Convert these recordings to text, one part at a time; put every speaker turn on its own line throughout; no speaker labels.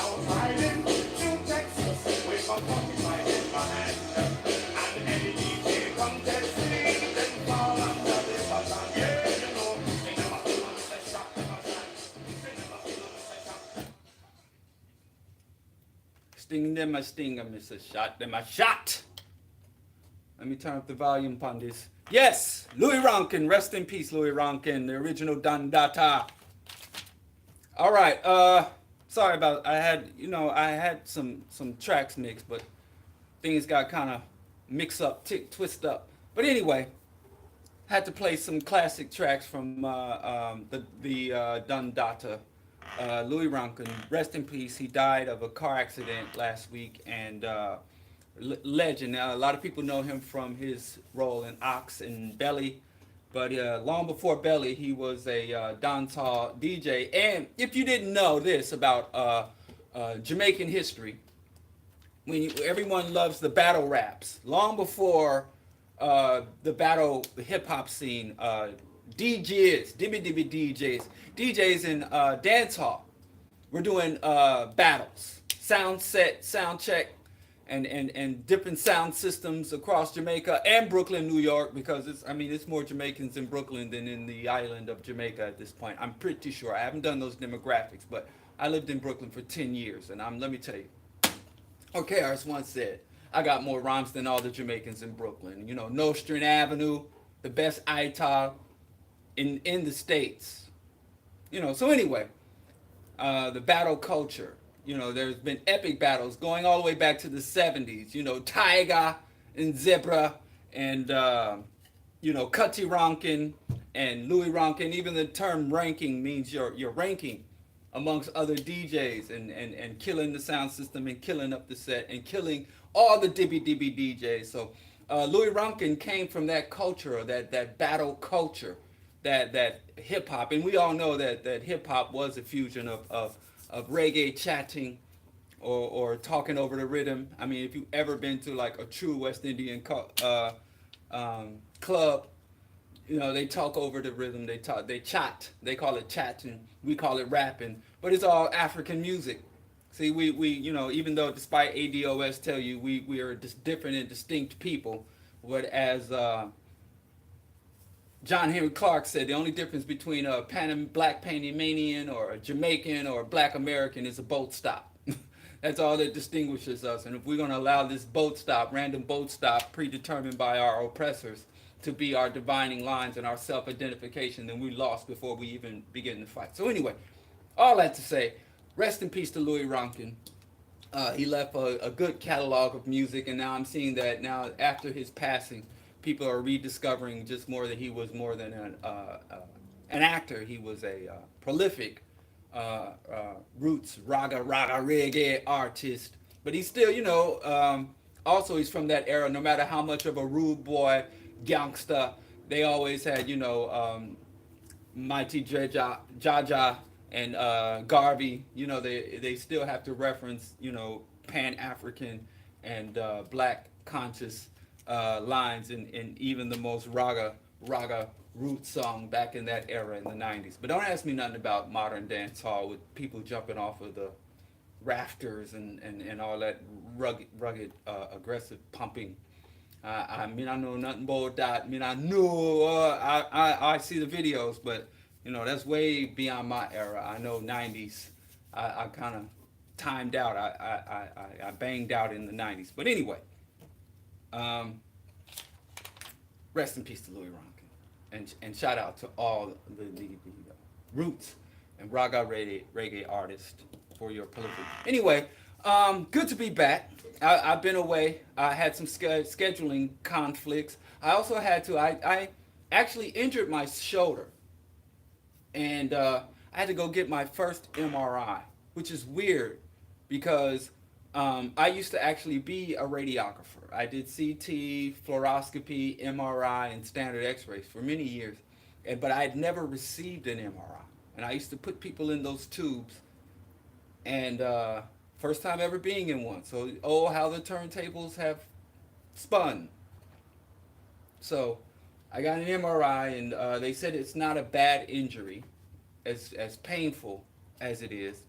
was riding to Texas with my 45 in my hand. And any DJ come test me, then fall under the button. Yeah, you know, they never feel on the shot, never shot. They never feel on the shot.
Sting them it's a shot them a shot. Let me turn up the volume upon this. Yes, Louie Rankin, rest in peace, Louie Rankin, the original Dandata. All right, sorry about I had some tracks mixed, but things got kind of mixed up, twist up. But anyway, had to play some classic tracks from the Dandata. Louie Rankin, rest in peace. He died of a car accident last week, and legend. Now, a lot of people know him from his role in Ox and Belly, but long before Belly, he was a dancehall DJ. And if you didn't know this about Jamaican history, everyone loves the battle raps. Long before the battle hip hop scene, DJs, DJs in dance hall, we're doing battles, sound set, sound check, and different sound systems across Jamaica and Brooklyn, New York, because it's more Jamaicans in Brooklyn than in the island of Jamaica at this point. I'm pretty sure. I haven't done those demographics, but I lived in Brooklyn for 10 years, and let me tell you. Okay, I once said, I got more rhymes than all the Jamaicans in Brooklyn. You know, Nostrand Avenue, the best ITAL in the States. You know, so anyway, the battle culture. You know, there's been epic battles going all the way back to the 70s. You know, Tiger and Zebra and, Cutty Rankin and Louie Rankin. Even the term ranking means you're ranking amongst other DJs and killing the sound system and killing up the set and killing all the dibby DJs. So Louie Rankin came from that culture, that battle culture, that hip hop. And we all know that hip hop was a fusion of reggae chatting or talking over the rhythm. I mean, if you've ever been to like a true West Indian club, you know, they talk over the rhythm. They chat. They call it chatting. We call it rapping. But it's all African music. See, we even though despite ADOS tell you we are just different and distinct people, but as John Henry Clark said, the only difference between a black Panamanian or a Jamaican or a black American is a boat stop. That's all that distinguishes us. And if we're going to allow this random boat stop predetermined by our oppressors to be our divining lines and our self-identification, then we lost before we even begin the fight. So anyway, all that to say, rest in peace to Louie Rankin. He left a good catalog of music, and now I'm seeing that now after his passing, people are rediscovering just more that he was more than an actor. He was a prolific roots raga reggae artist. But he's still, also he's from that era. No matter how much of a rude boy gangster, they always had, Mighty Jaja and Garvey. You know, they still have to reference, Pan-African and black conscious lines in even the most raga root song back in that era in the 90s. But don't ask me nothing about modern dance hall with people jumping off of the rafters and all that rugged aggressive pumping. I know nothing about that. I see the videos, but that's way beyond my era. I know 90s. I kind of timed out. I banged out in the 90s. But anyway, rest in peace to Louie Rankin, and shout out to all the roots and raga reggae artists for your prolific. Anyway, good to be back. I've been away. I had some scheduling conflicts. I also had to. I actually injured my shoulder, and I had to go get my first MRI, which is weird because I used to actually be a radiographer. I did CT, fluoroscopy, MRI, and standard X-rays for many years, but I had never received an MRI. And I used to put people in those tubes, and first time ever being in one. So, how the turntables have spun. So, I got an MRI, and they said it's not a bad injury, as painful as it is.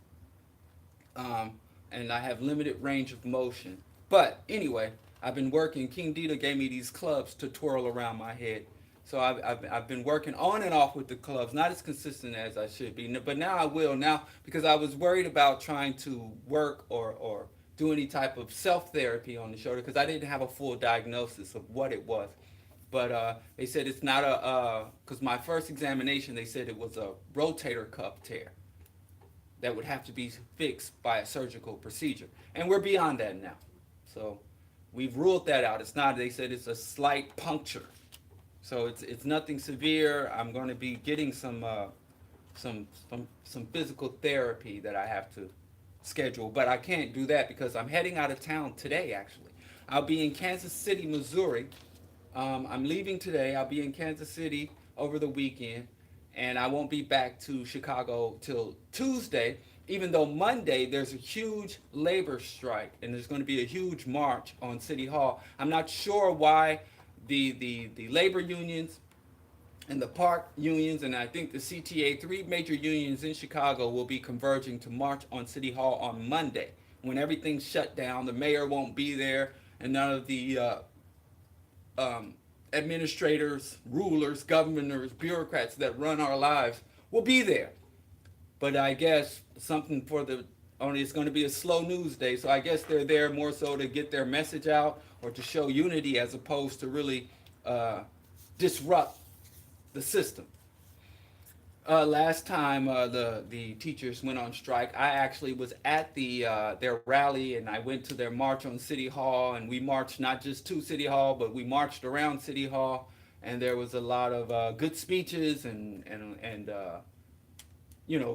and I have limited range of motion. But anyway, I've been working. King Dita gave me these clubs to twirl around my head. So I've been working on and off with the clubs, not as consistent as I should be. But now I will now because I was worried about trying to work or do any type of self-therapy on the shoulder because I didn't have a full diagnosis of what it was. But they said it's not because my first examination, they said it was a rotator cuff tear that would have to be fixed by a surgical procedure. And we're beyond that now. So we've ruled that out. It's not, they said it's a slight puncture. So it's nothing severe. I'm going to be getting some physical therapy that I have to schedule, but I can't do that because I'm heading out of town today actually. I'll be in Kansas City, Missouri. I'm leaving today. I'll be in Kansas City over the weekend, and I won't be back to Chicago till Tuesday, even though Monday there's a huge labor strike, and there's going to be a huge march on City Hall. I'm not sure why the labor unions and the park unions, and I think the CTA, three major unions in Chicago, will be converging to march on City Hall on Monday. When everything's shut down, the mayor won't be there, and none of the administrators, rulers, governors, bureaucrats that run our lives will be there. But I guess something for only it's going to be a slow news day, so I guess they're there more so to get their message out or to show unity as opposed to really disrupt the system. Last time the teachers went on strike, I actually was at their rally, and I went to their march on City Hall, and we marched not just to City Hall, but we marched around City Hall, and there was a lot of good speeches and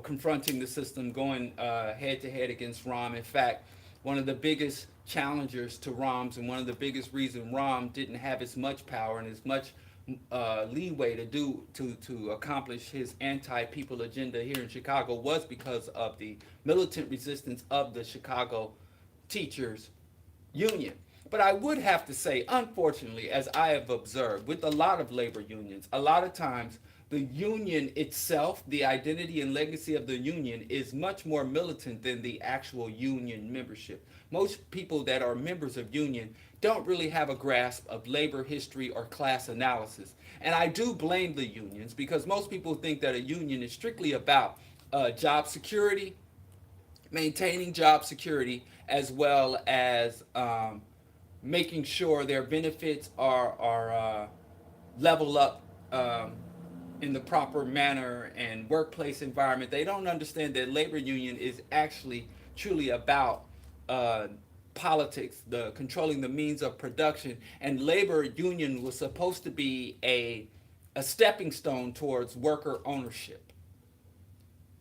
confronting the system, going head to head against ROM. In fact, one of the biggest challengers to ROMs and one of the biggest reasons ROM didn't have as much power and as much leeway to accomplish his anti-people agenda here in Chicago was because of the militant resistance of the Chicago Teachers Union. But I would have to say, unfortunately, as I have observed with a lot of labor unions, a lot of times the union itself, the identity and legacy of the union, is much more militant than the actual union membership. Most people that are members of union don't really have a grasp of labor history or class analysis. And I do blame the unions because most people think that a union is strictly about job security, maintaining job security, as well as making sure their benefits are level up in the proper manner and workplace environment. They don't understand that labor union is actually truly about politics, the controlling the means of production, and labor union was supposed to be a stepping stone towards worker ownership.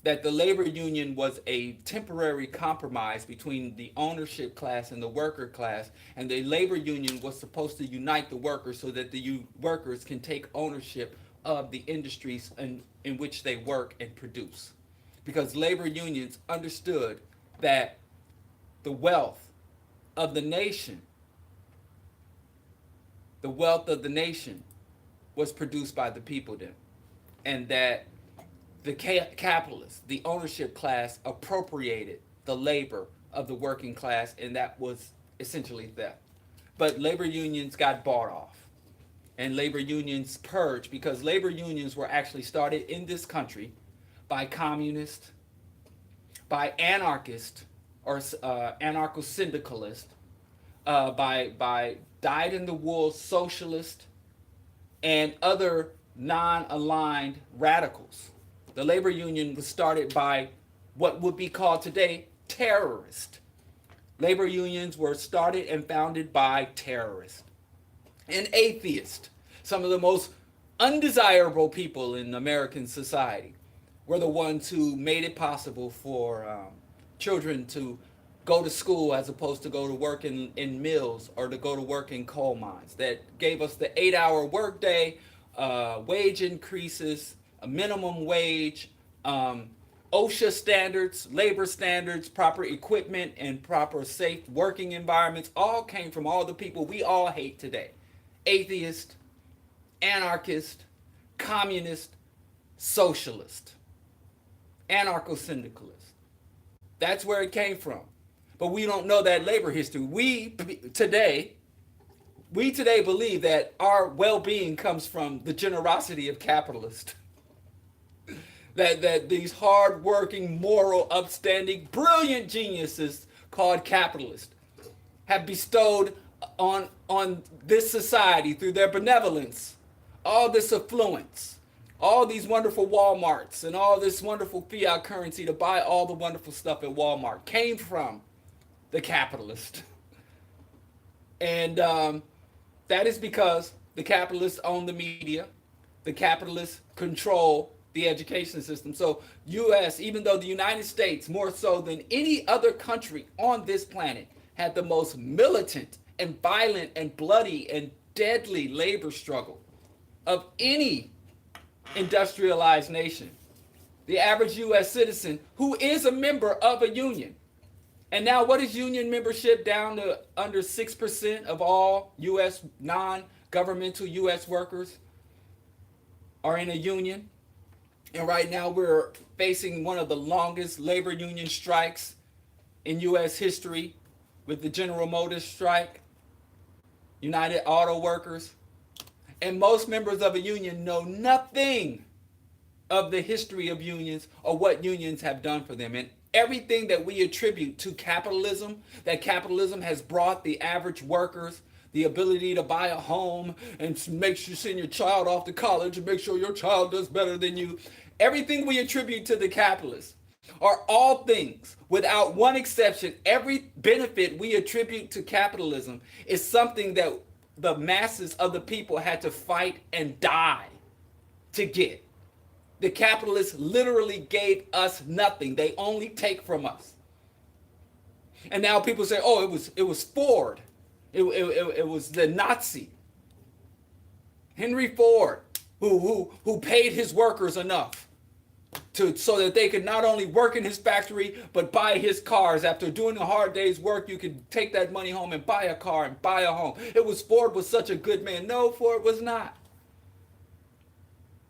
That the labor union was a temporary compromise between the ownership class and the worker class, and the labor union was supposed to unite the workers so that the workers can take ownership of the industries in which they work and produce. Because labor unions understood that the wealth of the nation was produced by the people then, and that the capitalists, the ownership class, appropriated the labor of the working class, and that was essentially theft. But labor unions got bought off, and labor unions purged, because labor unions were actually started in this country by communists, by anarchists, or anarcho-syndicalists, by dyed-in-the-wool socialists, and other non-aligned radicals. The labor union was started by what would be called today terrorists. Labor unions were started and founded by terrorists and atheists. Some of the most undesirable people in American society were the ones who made it possible for children to go to school as opposed to go to work in mills or to go to work in coal mines. That gave us the 8-hour workday, wage increases, a minimum wage, OSHA standards, labor standards, proper equipment, and proper safe working environments all came from all the people we all hate today. Atheist, anarchist, communist, socialist, anarcho-syndicalist. That's where it came from. But we don't know that labor history. Today believe that our well-being comes from the generosity of capitalists. that these hard-working, moral, upstanding, brilliant geniuses called capitalists have bestowed on this society through their benevolence all this affluence, all these wonderful Walmarts and all this wonderful fiat currency to buy all the wonderful stuff at Walmart came from the capitalist. And that is because the capitalists own the media, the capitalists control the education system. So US, even though the United States, more so than any other country on this planet, had the most militant and violent and bloody and deadly labor struggle of any industrialized nation. The average US citizen who is a member of a union. And now what is union membership? Down to under 6% of all US non-governmental US workers are in a union. And right now we're facing one of the longest labor union strikes in US history with the General Motors strike, United Auto Workers. And most members of a union know nothing of the history of unions or what unions have done for them. And everything that we attribute to capitalism, that capitalism has brought the average workers the ability to buy a home and make sure you send your child off to college and make sure your child does better than you. Everything we attribute to the capitalists are all things, without one exception. Every benefit we attribute to capitalism is something that the masses of the people had to fight and die to get. The capitalists literally gave us nothing. They only take from us. And now people say, oh, it was Ford. It was the Nazi. Henry Ford, who paid his workers enough so that they could not only work in his factory, but buy his cars. After doing a hard day's work, you could take that money home and buy a car and buy a home. Ford was such a good man. No, Ford was not.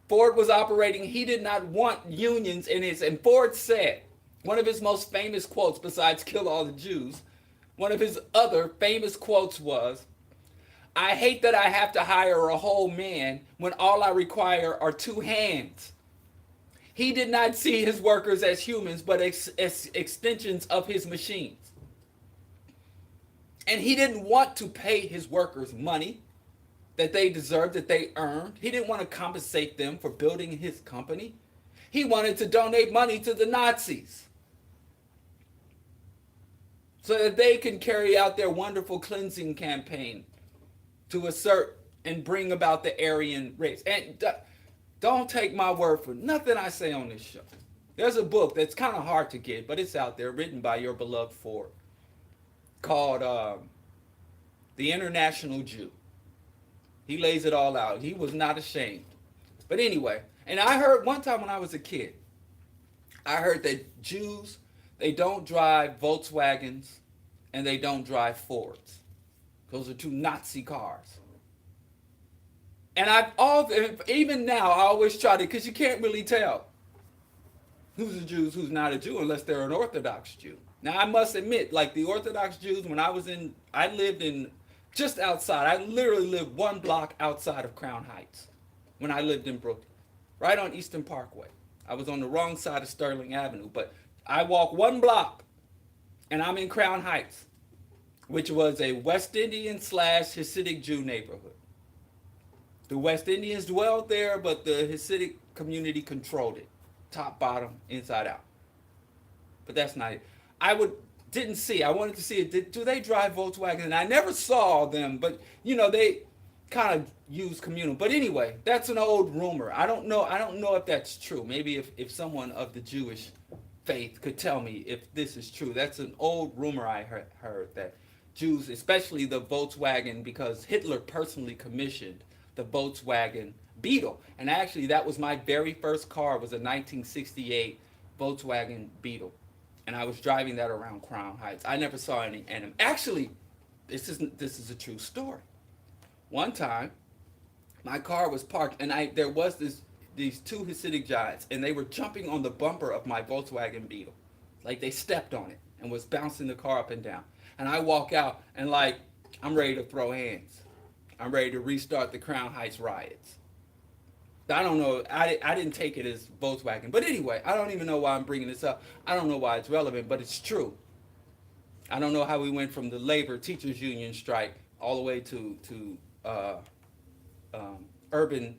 Ford was operating, he did not want unions in his, and Ford said, one of his most famous quotes besides kill all the Jews, one of his other famous quotes was, I hate that I have to hire a whole man when all I require are two hands. He did not see his workers as humans, but as extensions of his machines. And he didn't want to pay his workers money that they deserved, that they earned. He didn't want to compensate them for building his company. He wanted to donate money to the Nazis so that they can carry out their wonderful cleansing campaign to assert and bring about the Aryan race. And don't take my word for nothing I say on this show. There's a book that's kind of hard to get, but it's out there, written by your beloved Ford, called The International Jew. He lays it all out. He was not ashamed. But anyway, and I heard one time when I was a kid, I heard that Jews, they don't drive Volkswagens and they don't drive Fords. Those are two Nazi cars. And even now, I always try to, because you can't really tell who's a Jew, who's not a Jew, unless they're an Orthodox Jew. Now, I must admit, like the Orthodox Jews, I lived in just outside. I literally lived one block outside of Crown Heights when I lived in Brooklyn, right on Eastern Parkway. I was on the wrong side of Sterling Avenue, but I walk one block and I'm in Crown Heights, which was a West Indian / Hasidic Jew neighborhood. The West Indians dwelled there, but the Hasidic community controlled it, top, bottom, inside out. But that's not it. I wanted to see it. Do they drive Volkswagen? And I never saw them, but they kind of use communal. But anyway, that's an old rumor. I don't know if that's true. Maybe if someone of the Jewish faith could tell me if this is true. That's an old rumor I heard that Jews, especially the Volkswagen, because Hitler personally commissioned the Volkswagen Beetle. And actually, that was my very first car, was a 1968 Volkswagen Beetle. And I was driving that around Crown Heights. I never saw any enemy. Actually, this is a true story. One time, my car was parked, and there was these two Hasidic giants, and they were jumping on the bumper of my Volkswagen Beetle. like they stepped on it and was bouncing the car up and down. And I walk out and like I'm ready to throw hands. I'm ready to restart the Crown Heights riots. I don't know. I didn't take it as Volkswagen. But anyway, I don't even know why I'm bringing this up. I don't know why it's relevant, but it's true. I don't know how we went from the labor teachers union strike all the way to urban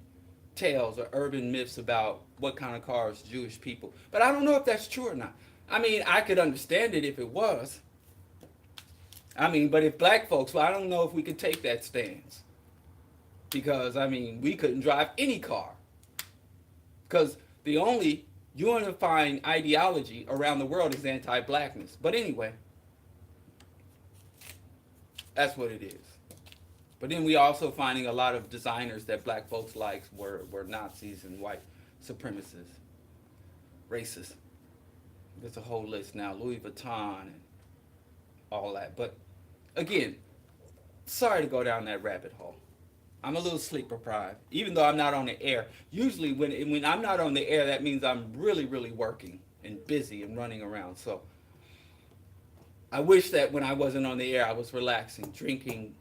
tales or urban myths about what kind of cars Jewish people. But I don't know if that's true or not. I mean, I could understand it if it was. I mean, but if black folks, well, I don't know if we could take that stance. Because, I mean, we couldn't drive any car. Because the only unifying ideology around the world is anti-blackness. But anyway, that's what it is. But then we also finding a lot of designers that black folks liked were Nazis and white supremacists, racist. There's a whole list now, Louis Vuitton and all that. But again, sorry to go down that rabbit hole. I'm a little sleep deprived, even though I'm not on the air. Usually when I'm not on the air, that means I'm really, really working and busy and running around. So I wish that when I wasn't on the air, I was relaxing, drinking,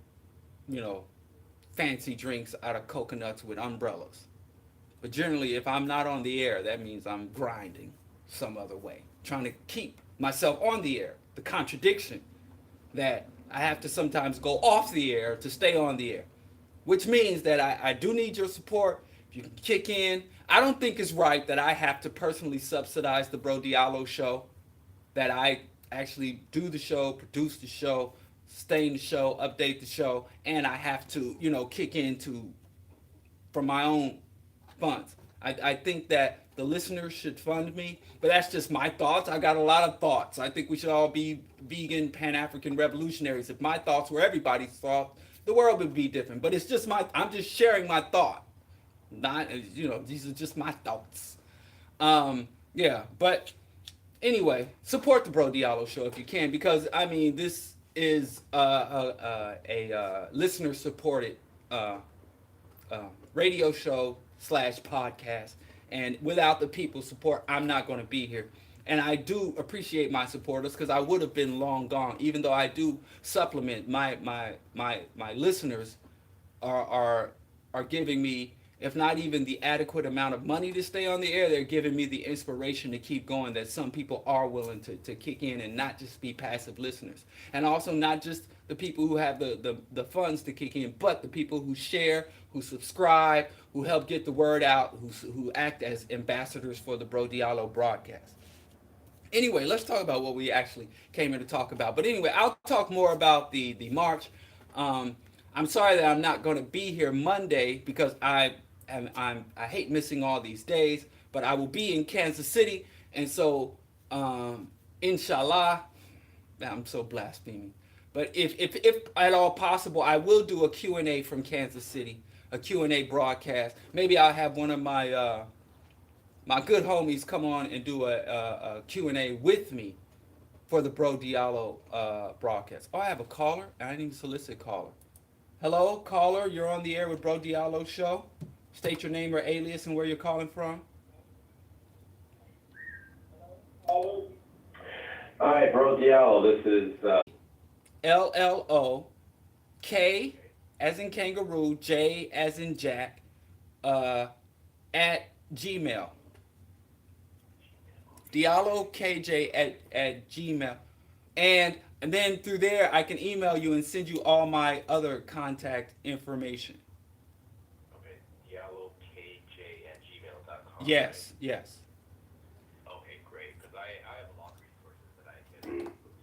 fancy drinks out of coconuts with umbrellas. But generally, if I'm not on the air, that means I'm grinding some other way, trying to keep myself on the air. The contradiction that I have to sometimes go off the air to stay on the air. Which means that I do need your support. If you can kick in. I don't think it's right that I have to personally subsidize the Bro Diallo show. That I actually do the show, produce the show, sustain the show, update the show, and I have to, kick in from my own funds. I think that the listeners should fund me, but that's just my thoughts. I got a lot of thoughts. I think we should all be vegan, Pan-African revolutionaries. If my thoughts were everybody's thoughts, the world would be different. But it's just I'm just sharing my thought. Not, these are just my thoughts. But anyway, support the Bro Diallo show if you can, because I mean, this is a listener supported radio show / podcast, and without the people's support, I'm not going to be here. And I do appreciate my supporters, because I would have been long gone. Even though I do supplement my listeners are giving me, if not even the adequate amount of money to stay on the air, they're giving me the inspiration to keep going, that some people are willing to kick in and not just be passive listeners. And also not just the people who have the funds to kick in, but the people who share, who subscribe, who help get the word out, who act as ambassadors for the Bro Diallo broadcast. Anyway, let's talk about what we actually came here to talk about. But anyway, I'll talk more about the march. I'm sorry that I'm not going to be here Monday, because I hate missing all these days. But I will be in Kansas City, and so inshallah, I'm so blaspheming. But if at all possible, I will do a Q&A from Kansas City, a Q&A broadcast. Maybe I'll have one of my my good homies come on and do a Q&A with me for the Bro Diallo broadcast. Oh, I have a caller. I didn't even solicit caller. Hello, caller. You're on the air with Bro Diallo show. State your name or alias and where you're calling from.
Hi, Bro Diallo. This is
LLO K as in kangaroo, J as in Jack, at Gmail. Diallo KJ at Gmail. And then through there, I can email you and send you all my other contact information.
okay, DialloKJ@gmail.com.
Yes.
Okay, great. Because I have a lot of resources that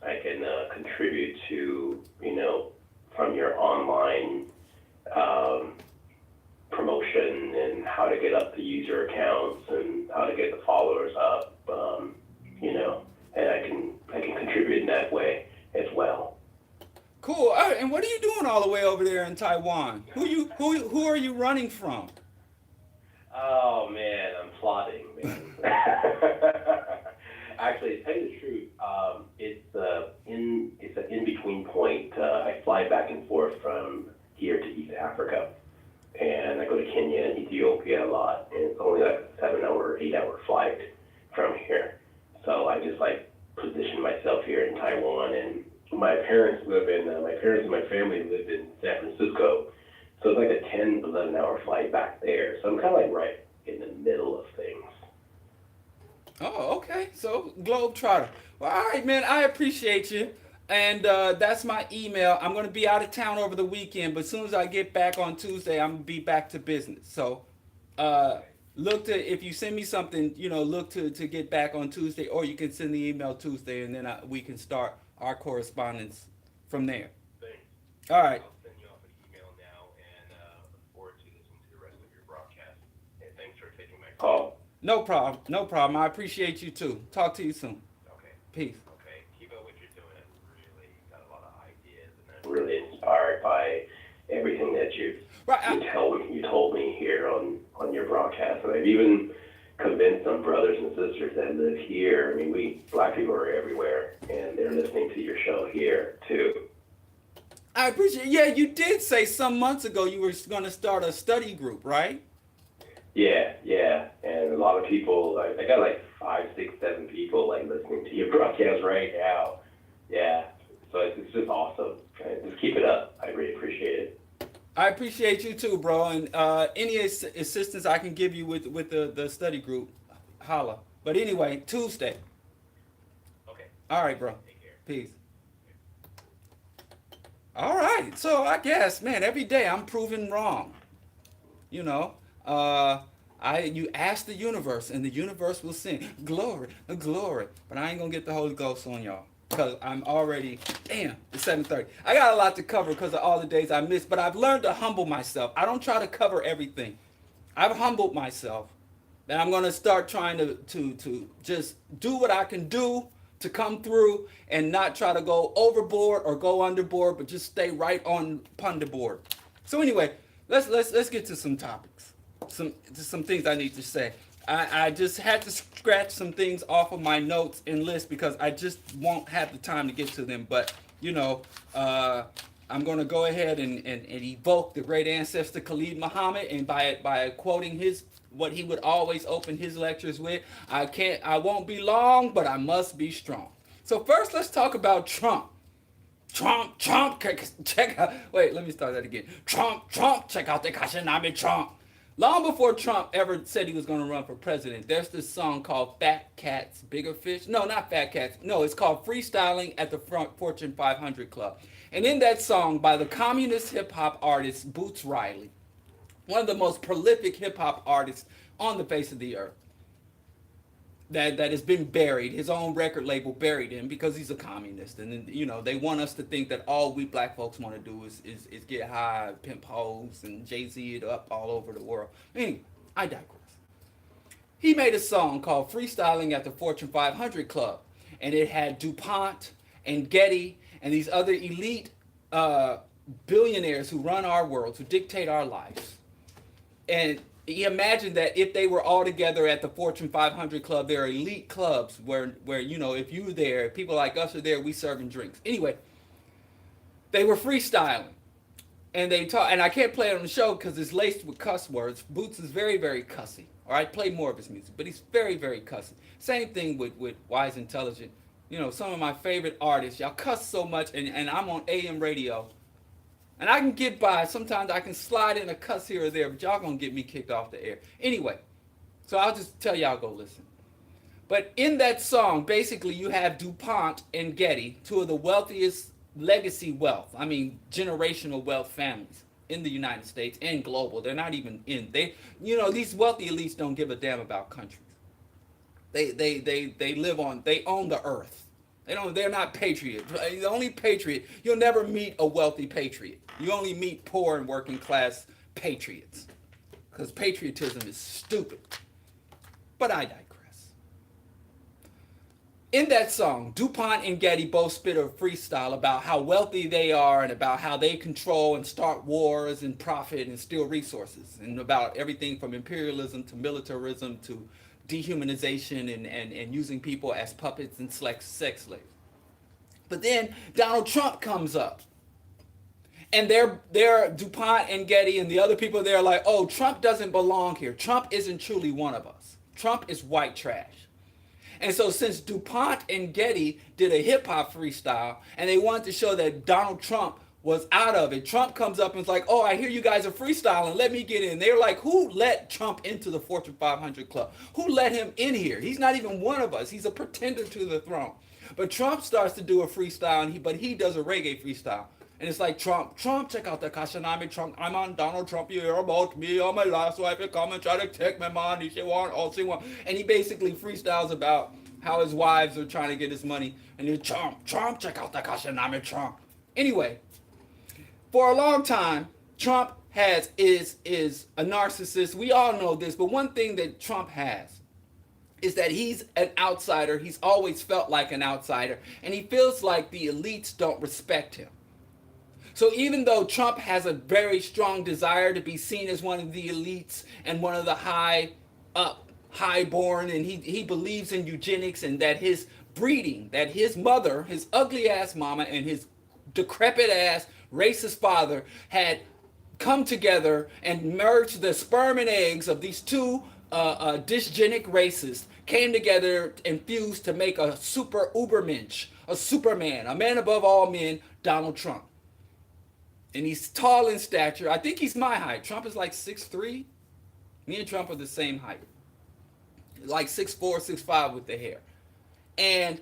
I can contribute to, from your online promotion and how to get up the user accounts and how to get the followers up, and I can contribute in that way as well.
Cool. All right, and what are you doing all the way over there in Taiwan? Who are you running from?
Oh man, I'm plotting, man. Actually, to tell you the truth, it's an in-between point. I fly back and forth from here to East Africa, and I go to Kenya and Ethiopia a lot, and it's only like a 7-hour, 8-hour flight from here. So I just put my parents and my family live in San Francisco, so it's like a 10, 11-hour flight back there. So I'm kind of like right in the middle of things.
Oh, okay. So Globetrotter. Well, all right, man. I appreciate you. And that's my email. I'm gonna be out of town over the weekend, but as soon as I get back on Tuesday, I'm gonna be back to business. So look to, if you send me something, look to get back on Tuesday, or you can send the email Tuesday, and then we can start our correspondence from there.
Thanks.
All right.
I'll send you off an email now, and look forward to listening to the rest of your broadcast. And thanks for taking my call.
No problem. No problem. I appreciate you too. Talk to you soon.
Okay.
Peace.
Okay. Keep up what you're doing. I've really got a lot of ideas, and I'm really inspired by everything that you told me here on your broadcast. And I've even convinced some brothers and sisters that live here. I mean, we black people are everywhere, and they're listening to your show here too.
I appreciate it. Yeah, you did say some months ago you were going to start a study group, right?
Yeah. And a lot of people, I got like 5, 6, 7 people like listening to your broadcast right now. Yeah. So it's just awesome. Just keep it up. I really appreciate it.
I appreciate you too, bro. And any assistance I can give you with the study group, holla. But anyway, Tuesday.
Okay.
All right, bro.
Take care.
Peace. All right. So I guess, man, every day I'm proven wrong. You ask the universe, and the universe will sing glory, glory. But I ain't gonna get the Holy Ghost on y'all, because I'm already, it's 7:30. I got a lot to cover because of all the days I missed, but I've learned to humble myself. I don't try to cover everything. I've humbled myself, and I'm gonna start trying to just do what I can do to come through, and not try to go overboard or go underboard, but just stay right on punderboard. So anyway, let's get to some topics. Some things I need to say. I just had to scratch some things off of my notes and list because I just won't have the time to get to them. But I'm going to go ahead and evoke the great ancestor Khalid Muhammad, and by quoting what he would always open his lectures with, I won't be long, but I must be strong. So first, let's talk about Trump. Trump, check out. Wait, let me start that again. Trump, check out the Kashinami Trump. Long before Trump ever said he was going to run for president, there's this song called Fat Cats, Bigger Fish. No, not Fat Cats. No, it's called Freestyling at the Fortune 500 Club. And in that song by the communist hip-hop artist Boots Riley, one of the most prolific hip-hop artists on the face of the earth, that has been buried, his own record label buried him because he's a communist. And then, they want us to think that all we black folks want to do is get high, pimp hoes, and Jay-Z it up all over the world. Anyway, I digress. He made a song called Freestyling at the Fortune 500 Club, and it had DuPont and Getty and these other elite billionaires who run our world, who dictate our lives. And he imagined that if they were all together at the Fortune 500 Club, there are elite clubs where if you were there, people like us are there, we serving drinks. Anyway, they were freestyling. And they talk, and I can't play it on the show because it's laced with cuss words. Boots is very, very cussy. All right, play more of his music, but he's very, very cussy. Same thing with Wise Intelligent. Some of my favorite artists, y'all cuss so much, and I'm on AM radio. And I can get by. Sometimes I can slide in a cuss here or there, but y'all gonna get me kicked off the air. Anyway, so I'll just tell y'all go listen. But in that song, basically you have DuPont and Getty, two of the wealthiest legacy wealth, generational wealth families in the United States and global. They're not even in. These wealthy elites don't give a damn about countries. They live on, they own the earth. They're not patriots. The only patriot, you'll never meet a wealthy patriot. You only meet poor and working class patriots. Because patriotism is stupid. But I digress. In that song, DuPont and Getty both spit a freestyle about how wealthy they are and about how they control and start wars and profit and steal resources. And about everything from imperialism to militarism to dehumanization and using people as puppets and sex slaves. But then Donald Trump comes up. And they're DuPont and Getty and the other people there are like, oh, Trump doesn't belong here. Trump isn't truly one of us. Trump is white trash. And so since DuPont and Getty did a hip hop freestyle and they wanted to show that Donald Trump was out of it, Trump comes up and is like, oh, I hear you guys are freestyling, let me get in. They're like, who let Trump into the Fortune 500 club? Who let him in here? He's not even one of us. He's a pretender to the throne. But Trump starts to do a freestyle, but he does a reggae freestyle. And it's like, Trump, check out the Kashanami Trump. I'm on Donald Trump, you hear about me, all my last wife, you come and try to take my money, she want, all she want. And he basically freestyles about how his wives are trying to get his money. And he's, Trump, check out the Kashanami Trump. Anyway, for a long time, Trump is a narcissist. We all know this, but one thing that Trump has is that he's an outsider. He's always felt like an outsider, and he feels like the elites don't respect him. So even though Trump has a very strong desire to be seen as one of the elites and one of the highborn, and he believes in eugenics and that his breeding, that his mother, his ugly ass mama, and his decrepit ass racist father had come together and merged the sperm and eggs of these two dysgenic races, came together and fused to make a super ubermensch, a superman, a man above all men, Donald Trump. And he's tall in stature. I think he's my height. Trump is like 6'3". Me and Trump are the same height. Like 6'4", 6'5" with the hair. And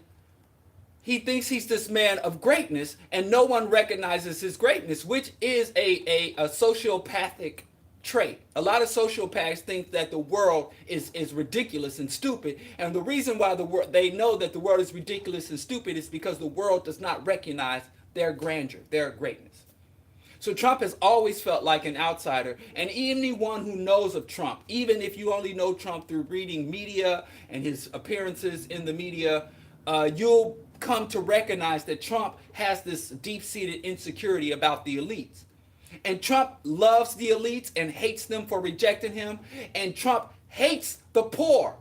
he thinks he's this man of greatness, and no one recognizes his greatness, which is a sociopathic trait. A lot of sociopaths think that the world is ridiculous and stupid, and the reason why they know that the world is ridiculous and stupid is because the world does not recognize their grandeur, their greatness. So Trump has always felt like an outsider, and anyone who knows of Trump, even if you only know Trump through reading media and his appearances in the media, you'll come to recognize that Trump has this deep-seated insecurity about the elites. And Trump loves the elites and hates them for rejecting him, and Trump hates the poor,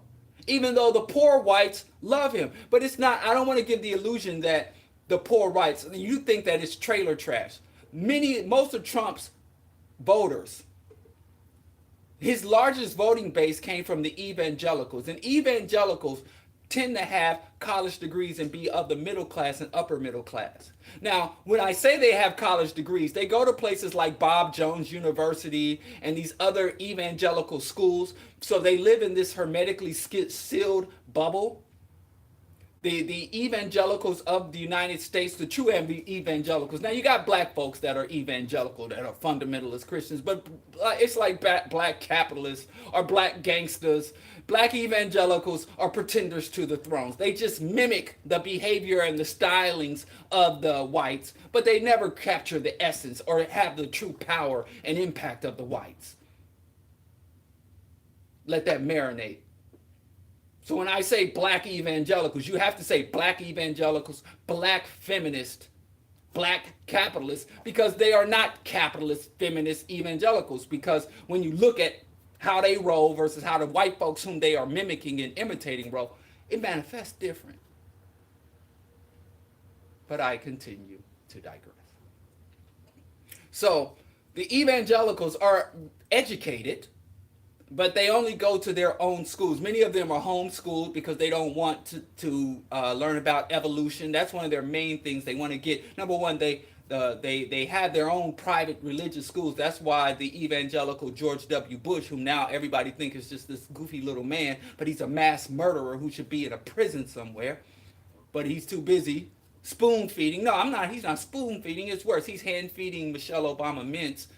even though the poor whites love him. But it's not, I don't want to give the illusion that the poor whites, you think that it's trailer trash. Most of Trump's voters, his largest voting base came from the evangelicals. And evangelicals tend to have college degrees and be of the middle class and upper middle class. Now, when I say they have college degrees, they go to places like Bob Jones University and these other evangelical schools. So they live in this hermetically sealed bubble. The evangelicals of the United States, the true evangelicals. Now, you got black folks that are evangelical, that are fundamentalist Christians, but it's like black capitalists or black gangsters. Black evangelicals are pretenders to the thrones. They just mimic the behavior and the stylings of the whites, but they never capture the essence or have the true power and impact of the whites. Let that marinate. So when I say black evangelicals, you have to say black evangelicals, black feminist, black capitalists, because they are not capitalist, feminist evangelicals. Because when you look at how they roll versus how the white folks whom they are mimicking and imitating roll, it manifests different. But I continue to digress. So the evangelicals are educated, but they only go to their own schools. Many of them are homeschooled because they don't want to learn about evolution. That's one of their main things they want to get. Number one, they have their own private religious schools. That's why the evangelical George W. Bush, whom now everybody thinks is just this goofy little man, but he's a mass murderer who should be in a prison somewhere, but he's too busy spoon feeding. No, he's not spoon feeding. It's worse. He's hand feeding Michelle Obama mints,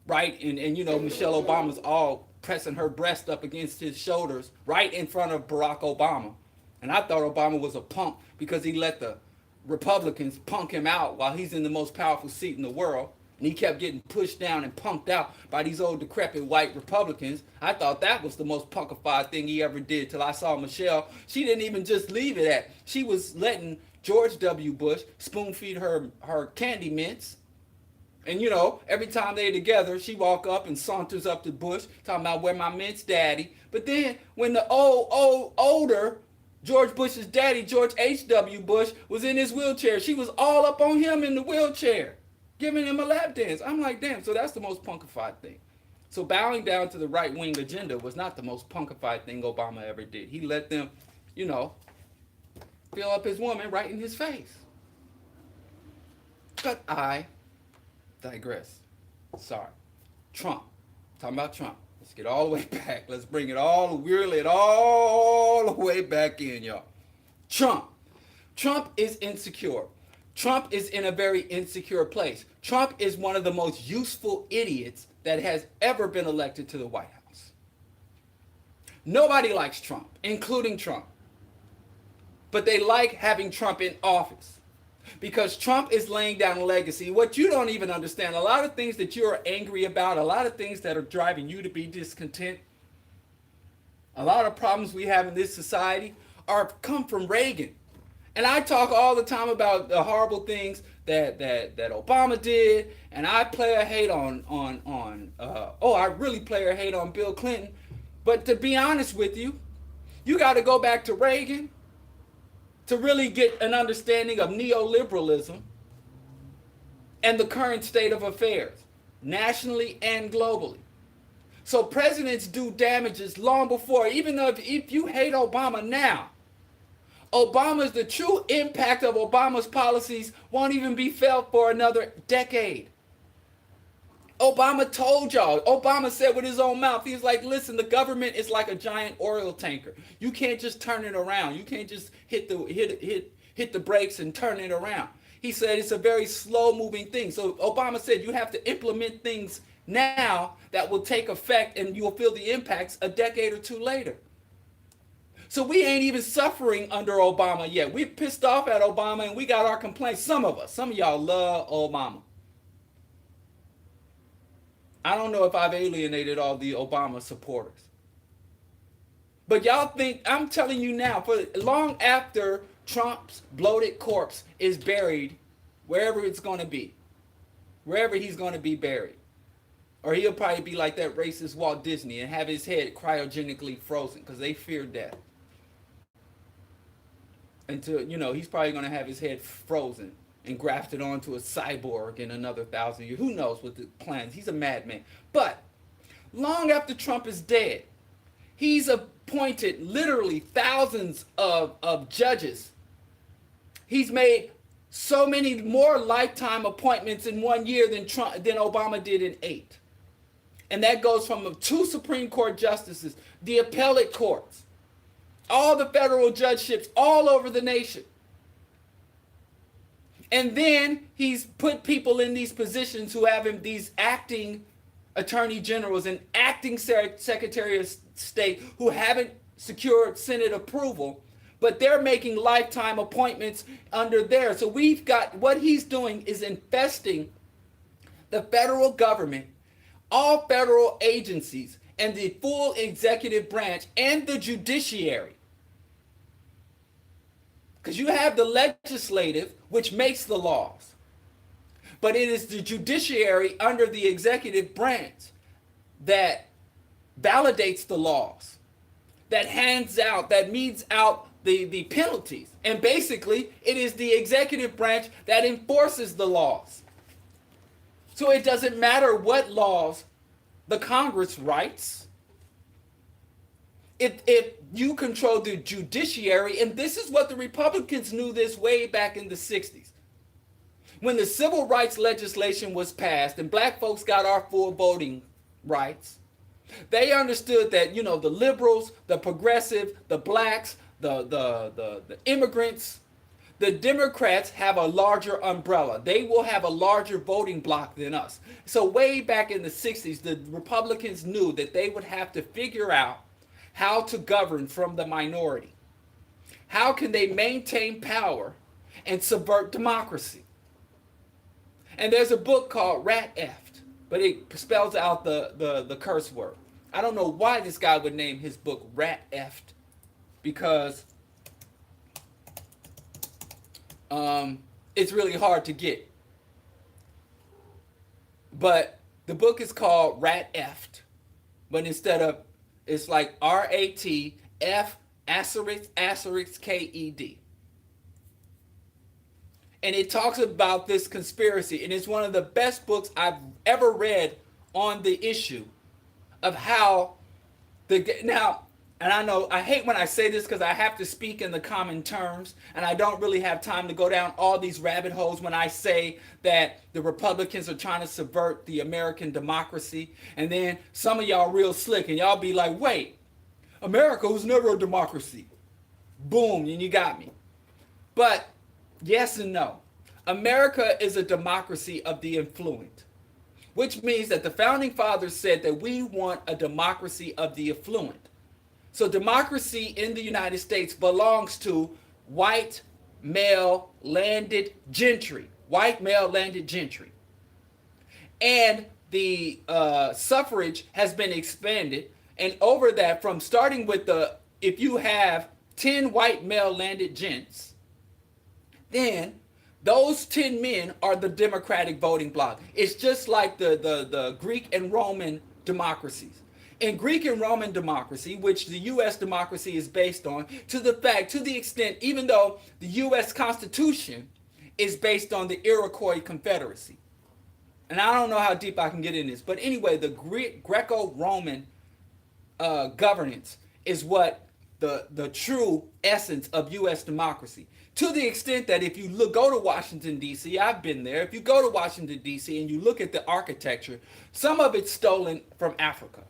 right? And you know, Michelle Obama's all pressing her breast up against his shoulders right in front of Barack Obama. And I thought Obama was a punk because he let the Republicans punk him out while he's in the most powerful seat in the world. And he kept getting pushed down and punked out by these old decrepit white Republicans. I thought that was the most punkified thing he ever did till I saw Michelle. She didn't even just leave it at. She was letting George W. Bush spoon feed her candy mints. And you know, every time they're together, she walk up and saunters up to Bush, talking about where my mints, daddy. But then when the older George Bush's daddy, George H.W. Bush, was in his wheelchair, she was all up on him in the wheelchair, giving him a lap dance. I'm like, damn, so that's the most punkified thing. So bowing down to the right-wing agenda was not the most punkified thing Obama ever did. He let them, you know, fill up his woman right in his face. But I digress. Sorry. Trump. Talking about Trump. Let's get all the way back. Let's bring it all, reel it all the way back in, y'all. Trump. Trump is insecure. Trump is in a very insecure place. Trump is one of the most useful idiots that has ever been elected to the White House. Nobody likes Trump, including Trump. But they like having Trump in office because Trump is laying down a legacy. What you don't even understand, a lot of things that you're angry about, a lot of things that are driving you to be discontent, a lot of problems we have in this society come from Reagan. And I talk all the time about the horrible things that Obama did, and I play a hate I really play a hate on Bill Clinton. But to be honest with you, you got to go back to Reagan to really get an understanding of neoliberalism and the current state of affairs, nationally and globally. So presidents do damages long before, even though if you hate Obama now, the true impact of Obama's policies won't even be felt for another decade. Obama told y'all. Obama said with his own mouth, he was like, listen, the government is like a giant oil tanker. You can't just turn it around. You can't just hit the brakes and turn it around. He said it's a very slow moving thing. So Obama said you have to implement things now that will take effect and you'll feel the impacts a decade or two later. So we ain't even suffering under Obama yet. We're pissed off at Obama and we got our complaints. Some of y'all love Obama. I don't know if I've alienated all the Obama supporters. But y'all think, I'm telling you now, for long after Trump's bloated corpse is buried, wherever it's going to be, wherever he's going to be buried, or he'll probably be like that racist Walt Disney and have his head cryogenically frozen because they fear death. Until, he's probably going to have his head frozen and grafted onto a cyborg in another 1,000 years. Who knows what the plans? He's a madman. But long after Trump is dead, he's appointed literally thousands of judges. He's made so many more lifetime appointments in 1 year than Obama did in 8. And that goes from 2 Supreme Court justices, the appellate courts, all the federal judgeships all over the nation. And then he's put people in these positions who have him, these acting attorney generals and acting secretary of state who haven't secured Senate approval, but they're making lifetime appointments under there. So we've got, what he's doing is infesting the federal government, all federal agencies, and the full executive branch and the judiciary. Because you have the legislative, which makes the laws. But it is the judiciary under the executive branch that validates the laws, that hands out, that metes out the penalties. And basically, it is the executive branch that enforces the laws. So it doesn't matter what laws the Congress writes. If you control the judiciary, and this is what the Republicans knew this way back in the 60s. When the civil rights legislation was passed and black folks got our full voting rights, they understood that, the liberals, the progressive, the blacks, the immigrants, the Democrats have a larger umbrella. They will have a larger voting bloc than us. So way back in the 60s, the Republicans knew that they would have to figure out how to govern from the minority. How can they maintain power and subvert democracy? And there's a book called Rat Effed, but it spells out the curse word. I don't know why this guy would name his book Rat Effed, because it's really hard to get. But the book is called Rat Effed, but instead of, it's like RATF ** KED. And it talks about this conspiracy, and it's one of the best books I've ever read on the issue of how now and I know I hate when I say this because I have to speak in the common terms, and I don't really have time to go down all these rabbit holes when I say that the Republicans are trying to subvert the American democracy. And then some of y'all real slick, and y'all be like, wait, America was never a democracy. Boom, and you got me. But yes and no. America is a democracy of the affluent, which means that the founding fathers said that we want a democracy of the affluent. So democracy in the United States belongs to white, male, landed gentry. White, male, landed gentry. And the suffrage has been expanded. And over that, from starting with if you have 10 white, male, landed gents, then those 10 men are the Democratic voting bloc. It's just like the Greek and Roman democracies. In Greek and Roman democracy, which the U.S. democracy is based on, to the extent, even though the U.S. Constitution is based on the Iroquois Confederacy. And I don't know how deep I can get in this, but anyway, the Greco-Roman governance is what the true essence of U.S. democracy. To the extent that if you go to Washington, D.C., I've been there, if you go to Washington, D.C., and you look at the architecture, some of it's stolen from Africa.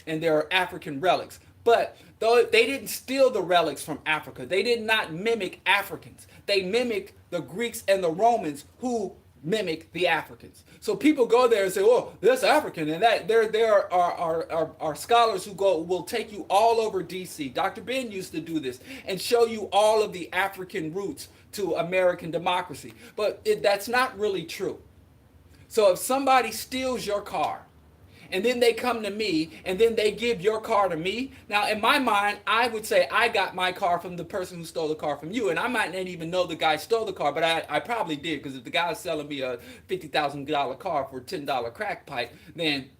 And there are African relics. But though they didn't steal the relics from Africa, they did not mimic Africans. They mimicked the Greeks and the Romans who mimic the Africans. So people go there and say, oh, that's African. And that there are scholars who will take you all over DC. Dr. Ben used to do this and show you all of the African roots to American democracy. But that's not really true. So if somebody steals your car, and then they come to me, and then they give your car to me. Now, in my mind, I would say I got my car from the person who stole the car from you, and I might not even know the guy stole the car, but I probably did, because if the guy was selling me a $50,000 car for a $10 crack pipe, then,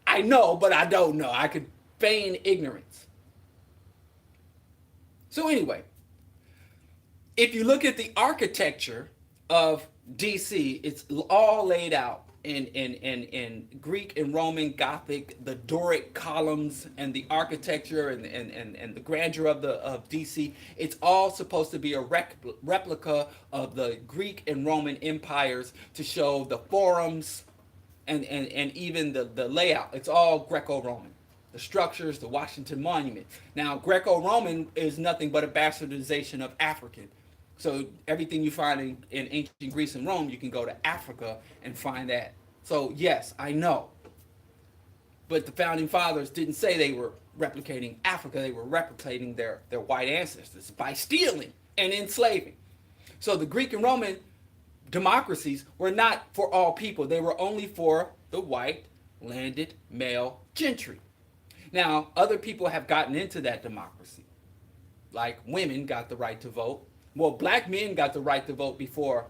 I know, but I don't know. I could feign ignorance. So anyway, if you look at the architecture of DC, it's all laid out in Greek and Roman Gothic, the Doric columns and the architecture and the grandeur of DC. It's all supposed to be a replica of the Greek and Roman empires to show the forums and even the layout. It's all Greco-Roman. The structures, the Washington Monument. Now, Greco-Roman is nothing but a bastardization of African. So everything you find in ancient Greece and Rome, you can go to Africa and find that. So yes, I know. But the founding fathers didn't say they were replicating Africa. They were replicating their white ancestors by stealing and enslaving. So the Greek and Roman democracies were not for all people. They were only for the white, landed, male gentry. Now, other people have gotten into that democracy. Like women got the right to vote. Well, black men got the right to vote before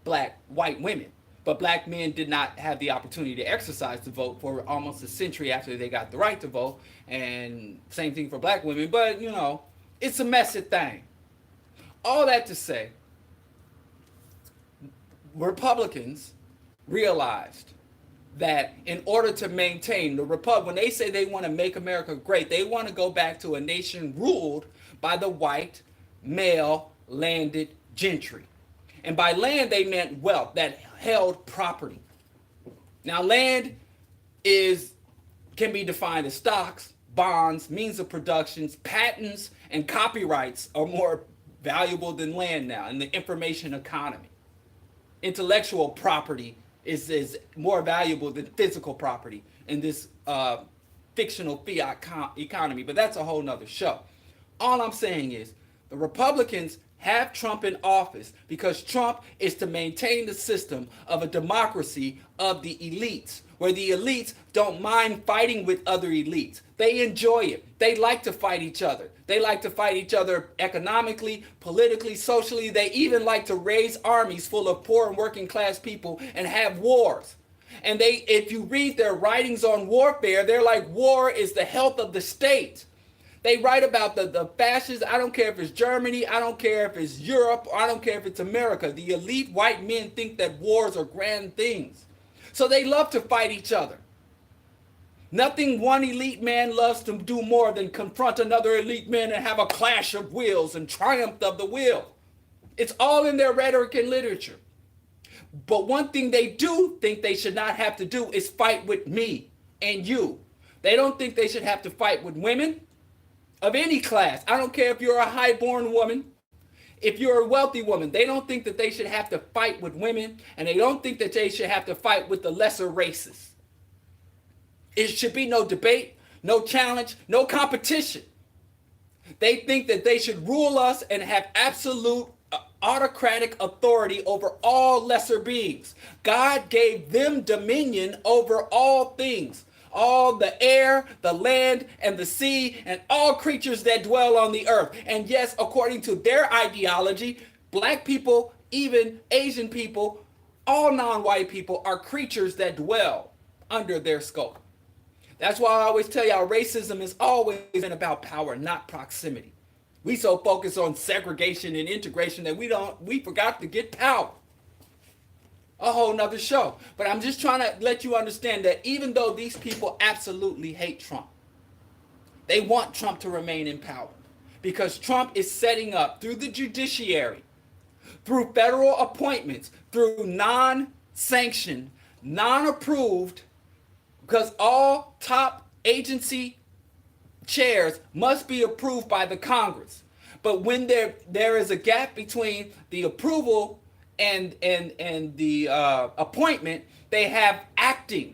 white women. But black men did not have the opportunity to exercise the vote for almost a century after they got the right to vote. And same thing for black women. But, it's a messy thing. All that to say, Republicans realized that in order to maintain when they say they want to make America great, they want to go back to a nation ruled by the white, male, landed gentry. And by land, they meant wealth that held property. Now, land can be defined as stocks, bonds, means of productions, patents, and copyrights are more valuable than land now in the information economy. Intellectual property is more valuable than physical property in this fictional fiat economy, but that's a whole nother show. All I'm saying is the Republicans have Trump in office because Trump is to maintain the system of a democracy of the elites, where the elites don't mind fighting with other elites. They enjoy it. They like to fight each other. They like to fight each other economically, politically, socially. They even like to raise armies full of poor and working class people and have wars. And if you read their writings on warfare, they're like, war is the health of the state. They write about the fascists. I don't care if it's Germany. I don't care if it's Europe. Or I don't care if it's America. The elite white men think that wars are grand things. So they love to fight each other. Nothing one elite man loves to do more than confront another elite man and have a clash of wills and triumph of the will. It's all in their rhetoric and literature. But one thing they do think they should not have to do is fight with me and you. They don't think they should have to fight with women of any class. I don't care if you're a highborn woman, if you're a wealthy woman. They don't think that they should have to fight with women, and they don't think that they should have to fight with the lesser races. It should be no debate, no challenge, no competition. They think that they should rule us and have absolute autocratic authority over all lesser beings. God gave them dominion over all things, all the air, the land, and the sea, and all creatures that dwell on the earth. And yes, according to their ideology, black people, even Asian people, all non-white people are creatures that dwell under their scope. That's why I always tell y'all racism has always been about power, not proximity. We so focused on segregation and integration that we forgot to get power. A whole nother show. But I'm just trying to let you understand that even though these people absolutely hate Trump, they want Trump to remain in power because Trump is setting up through the judiciary, through federal appointments, through non-sanctioned, non-approved, because all top agency chairs must be approved by the Congress. But when there is a gap between the approval and the appointment, they have acting.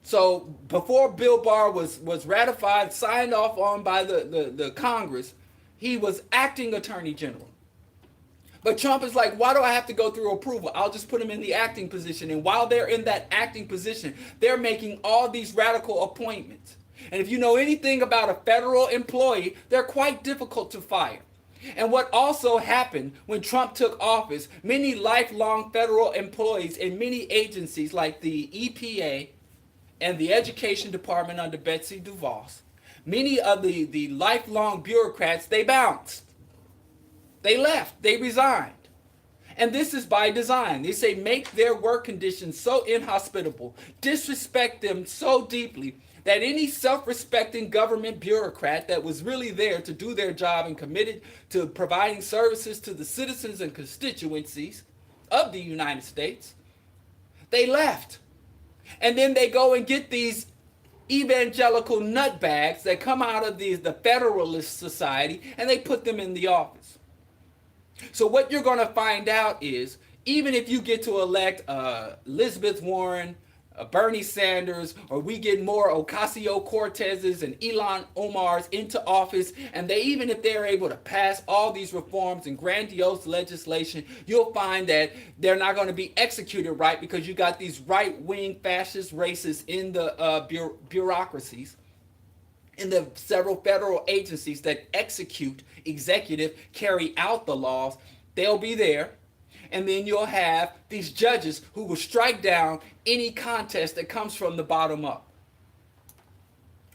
So before Bill Barr was ratified, signed off on by the Congress, he was acting attorney general. But Trump is like, why do I have to go through approval? I'll just put him in the acting position. And while they're in that acting position, they're making all these radical appointments. And if you know anything about a federal employee, they're quite difficult to fire. And what also happened when Trump took office, many lifelong federal employees in many agencies like the EPA and the Education Department under Betsy DeVos, many of the lifelong bureaucrats, they bounced. They left. They resigned. And this is by design. They say make their work conditions so inhospitable, disrespect them so deeply that any self-respecting government bureaucrat that was really there to do their job and committed to providing services to the citizens and constituencies of the United States, they left. And then they go and get these evangelical nutbags that come out of the Federalist Society and they put them in the office. So what you're going to find out is, even if you get to elect Elizabeth Warren, Bernie Sanders, or we get more Ocasio-Cortezes and Ilhan Omars into office, and even if they're able to pass all these reforms and grandiose legislation, you'll find that they're not going to be executed right because you got these right-wing fascist racists in the bureaucracies, in the several federal agencies that carry out the laws. They'll be there. And then you'll have these judges who will strike down any contest that comes from the bottom up.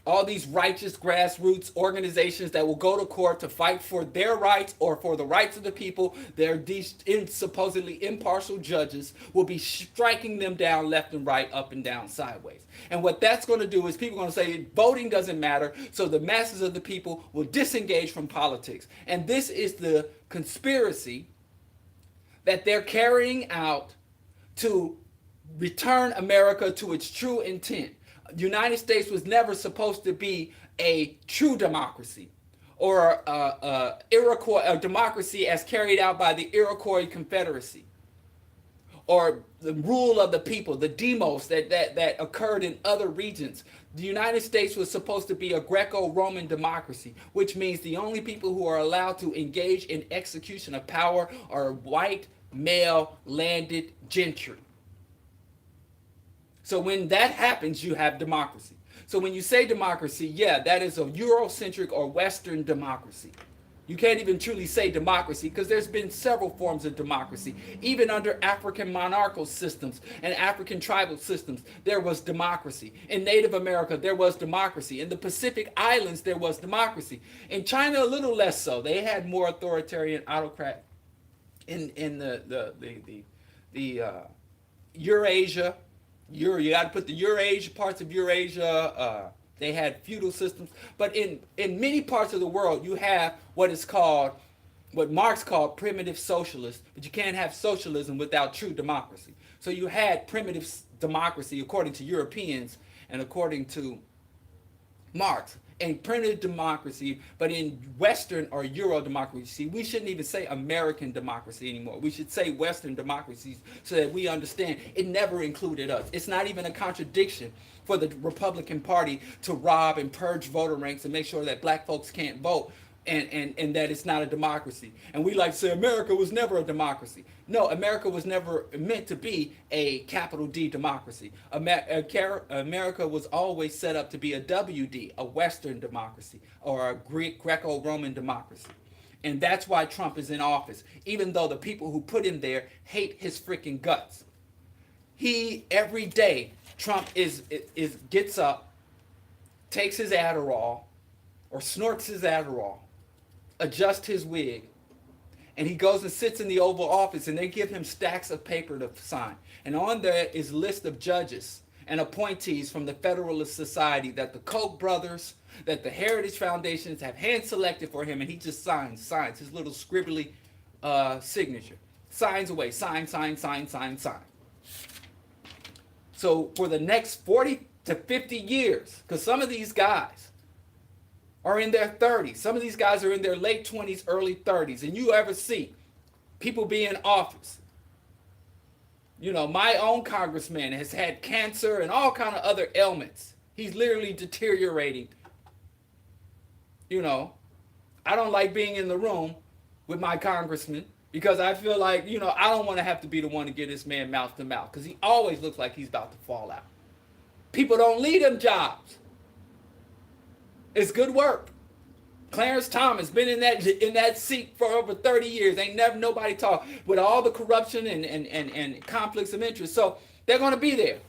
All these righteous grassroots organizations that will go to court to fight for their rights or for the rights of the people, these supposedly impartial judges will be striking them down left and right, up and down, sideways. And what that's going to do is people are going to say voting doesn't matter, so the masses of the people will disengage from politics. And this is the conspiracy that they're carrying out to return America to its true intent. The United States was never supposed to be a true democracy or a democracy as carried out by the Iroquois Confederacy, or the rule of the people, the demos that occurred in other regions. The United States was supposed to be a Greco-Roman democracy, which means the only people who are allowed to engage in execution of power are white, male, landed gentry. So when that happens, you have democracy. So when you say democracy, yeah, that is a Eurocentric or Western democracy. You can't even truly say democracy because there's been several forms of democracy. Even under African monarchical systems and African tribal systems, there was democracy. In Native America, there was democracy. In the Pacific Islands, there was democracy. In China, a little less so. They had more authoritarian autocrat. In the Eurasia, You got to put the Eurasia, parts of Eurasia, they had feudal systems. But in many parts of the world, you have what Marx called primitive socialists, but you can't have socialism without true democracy. So you had primitive democracy according to Europeans and according to Marx, and primitive democracy, but in Western or Euro democracy, we shouldn't even say American democracy anymore. We should say Western democracies so that we understand it never included us. It's not even a contradiction for the Republican Party to rob and purge voter ranks and make sure that black folks can't vote and that it's not a democracy. And we like to say America was never a democracy. No, America was never meant to be a capital D democracy. America was always set up to be a WD, a Western democracy, or a Greco-Roman democracy. And that's why Trump is in office, even though the people who put him there hate his freaking guts. Every day, Trump gets up, takes his Adderall, or snorts his Adderall, adjusts his wig, and he goes and sits in the Oval Office, and they give him stacks of paper to sign. And on there is a list of judges and appointees from the Federalist Society that the Koch brothers, that the Heritage Foundations have hand-selected for him, and he just signs his little scribbly signature. Signs away, sign. So for the next 40 to 50 years, because some of these guys are in their 30s. Some of these guys are in their late 20s, early 30s. And you ever see people be in office? You know, my own congressman has had cancer and all kind of other ailments. He's literally deteriorating. You know, I don't like being in the room with my congressman because I feel like, you know, I don't want to have to be the one to get this man mouth to mouth because he always looks like he's about to fall out. People don't leave them jobs. It's good work. Clarence Thomas been in that seat for over 30 years. Ain't never nobody talk with all the corruption and conflicts of interest. So they're going to be there.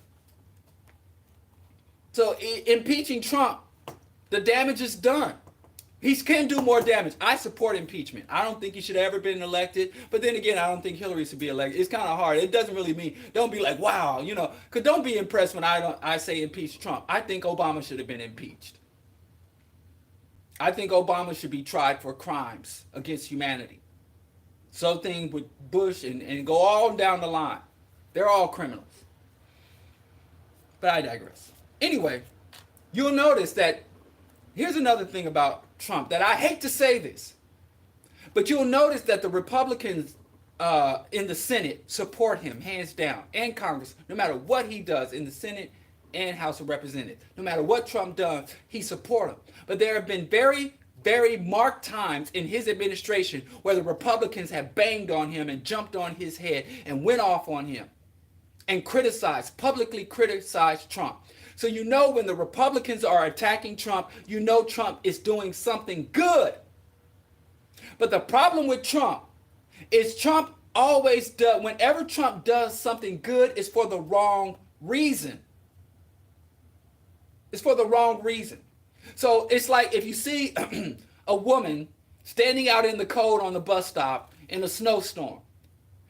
So impeaching Trump, the damage is done. He can do more damage. I support impeachment. I don't think he should have ever been elected. But then again, I don't think Hillary should be elected. It's kind of hard. It doesn't really mean, don't be like, wow, you know, because don't be impressed when I say impeach Trump. I think Obama should have been impeached. I think Obama should be tried for crimes against humanity. So thing with Bush and go all down the line. They're all criminals. But I digress. Anyway, you'll notice that here's another thing about Trump that I hate to say this, but you'll notice that the Republicans in the Senate support him hands down, and Congress, no matter what he does in the Senate and House of Representatives. No matter what Trump does, he supports him. But there have been very, very marked times in his administration where the Republicans have banged on him and jumped on his head and went off on him and publicly criticized Trump. So you know when the Republicans are attacking Trump, you know Trump is doing something good. But the problem with Trump is Trump always does, whenever Trump does something good, it's for the wrong reason. It's for the wrong reason. So it's like if you see a woman standing out in the cold on the bus stop in a snowstorm,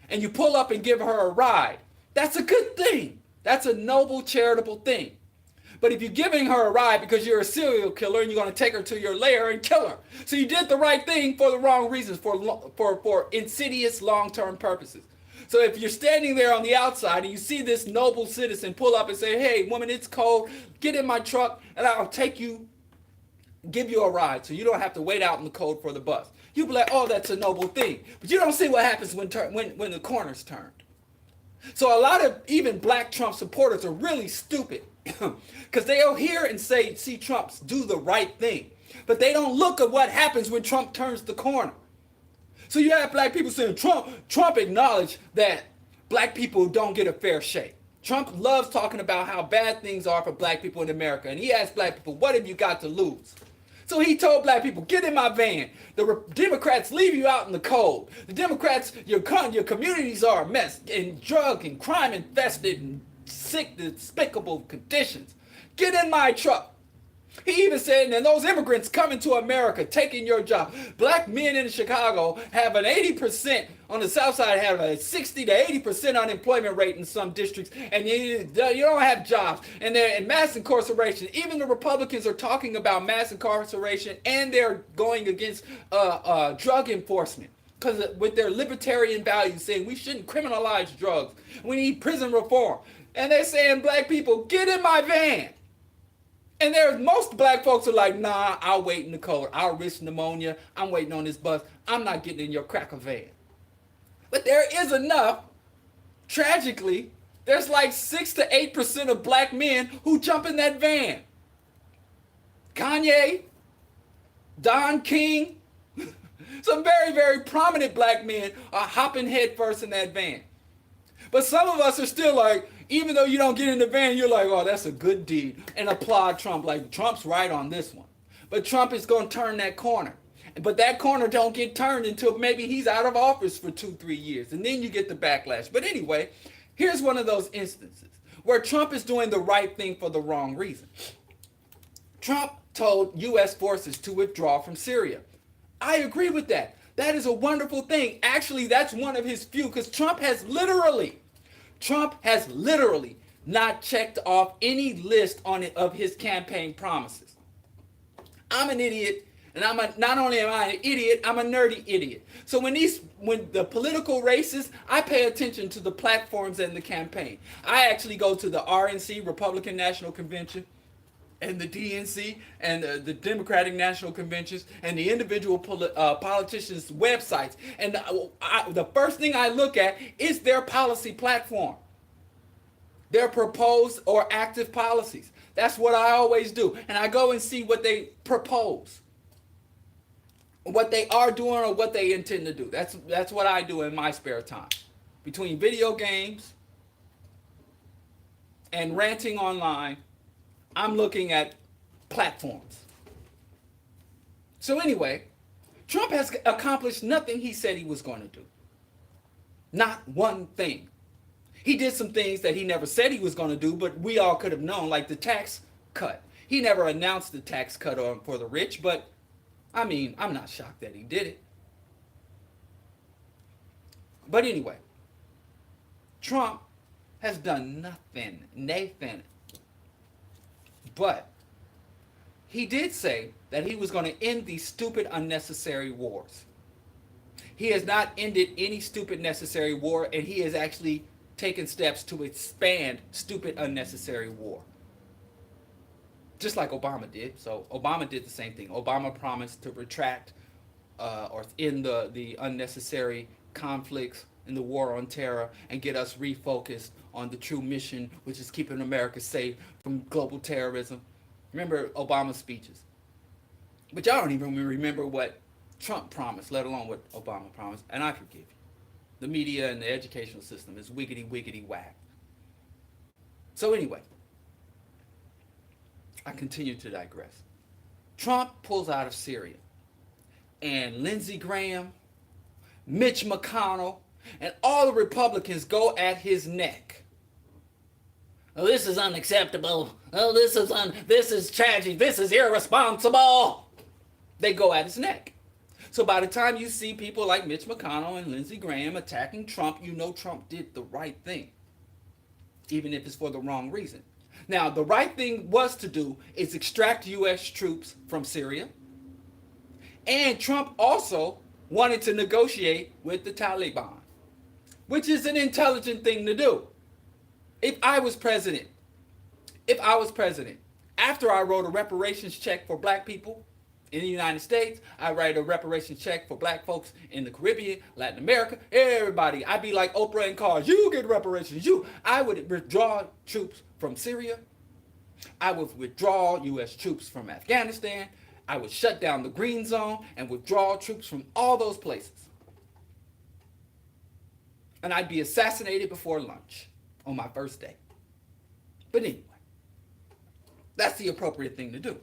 and you pull up and give her a ride, that's a good thing. That's a noble, charitable thing. But if you're giving her a ride because you're a serial killer and you're going to take her to your lair and kill her, so you did the right thing for the wrong reasons, for insidious long-term purposes. So if you're standing there on the outside and you see this noble citizen pull up and say, hey, woman, it's cold, get in my truck and I'll give you a ride so you don't have to wait out in the cold for the bus. You'll be like, oh, that's a noble thing. But you don't see what happens when the corner's turned. So a lot of even black Trump supporters are really stupid because they'll hear and see Trump do the right thing. But they don't look at what happens when Trump turns the corner. So you have black people saying Trump acknowledged that black people don't get a fair shake. Trump loves talking about how bad things are for black people in America. And he asked black people, what have you got to lose? So he told black people, get in my van. The Democrats leave you out in the cold. The Democrats, your communities are a mess and drug and crime infested and sick, despicable conditions. Get in my truck. He even said, and those immigrants coming to America, taking your job. Black men in Chicago have an 80%, on the south side have a 60 to 80% unemployment rate in some districts, and you don't have jobs. And they're in mass incarceration. Even the Republicans are talking about mass incarceration, and they're going against drug enforcement. Because with their libertarian values saying we shouldn't criminalize drugs. We need prison reform. And they're saying, black people, get in my van. And most black folks are like, nah, I'll wait in the cold. I'll risk pneumonia. I'm waiting on this bus. I'm not getting in your cracker van. But there is enough, tragically, there's like 6 to 8% of black men who jump in that van. Kanye, Don King, some very, very prominent black men are hopping headfirst in that van. But some of us are still like, even though you don't get in the van, you're like, oh, that's a good deed. And applaud Trump, like Trump's right on this one. But Trump is going to turn that corner. But that corner don't get turned until maybe he's out of office for 2-3 years. And then you get the backlash. But anyway, here's one of those instances where Trump is doing the right thing for the wrong reason. Trump told U.S. forces to withdraw from Syria. I agree with that. That is a wonderful thing. Actually, that's one of his few, because Trump has literally not checked off any list on it of his campaign promises. I'm an idiot, and not only am I an idiot, I'm a nerdy idiot. So when the political races, I pay attention to the platforms and the campaign. I actually go to the RNC, Republican National Convention, and the DNC, and the Democratic National Conventions, and the individual politicians' websites. And the first thing I look at is their policy platform, their proposed or active policies. That's what I always do. And I go and see what they propose, what they are doing or what they intend to do. That's what I do in my spare time. Between video games and ranting online, I'm looking at platforms. So anyway, Trump has accomplished nothing he said he was going to do. Not one thing. He did some things that he never said he was going to do, but we all could have known, like the tax cut. He never announced the tax cut for the rich, but I mean, I'm not shocked that he did it. But anyway, Trump has done nothing, Nathan. But he did say that he was going to end these stupid, unnecessary wars. He has not ended any stupid, necessary war, and he has actually taken steps to expand stupid, unnecessary war. Just like Obama did. So Obama did the same thing. Obama promised to retract or end the unnecessary conflicts in the war on terror and get us refocused on the true mission, which is keeping America safe from global terrorism. Remember Obama's speeches. But y'all don't even remember what Trump promised, let alone what Obama promised. And I forgive you. The media and the educational system is wiggity, wiggity, whack. So anyway, I continue to digress. Trump pulls out of Syria. And Lindsey Graham, Mitch McConnell, and all the Republicans go at his neck. Oh, this is unacceptable. Oh, this is tragic. This is irresponsible. They go at his neck. So by the time you see people like Mitch McConnell and Lindsey Graham attacking Trump, you know Trump did the right thing, even if it's for the wrong reason. Now, the right thing was to do is extract U.S. troops from Syria. And Trump also wanted to negotiate with the Taliban, which is an intelligent thing to do. If I was president, after I wrote a reparations check for black people in the United States, I write a reparations check for black folks in the Caribbean, Latin America, everybody. I'd be like Oprah and Cars. You get reparations. I would withdraw troops from Syria. I would withdraw U.S. troops from Afghanistan. I would shut down the green zone and withdraw troops from all those places. And I'd be assassinated before lunch on my first day. But anyway, that's the appropriate thing to do.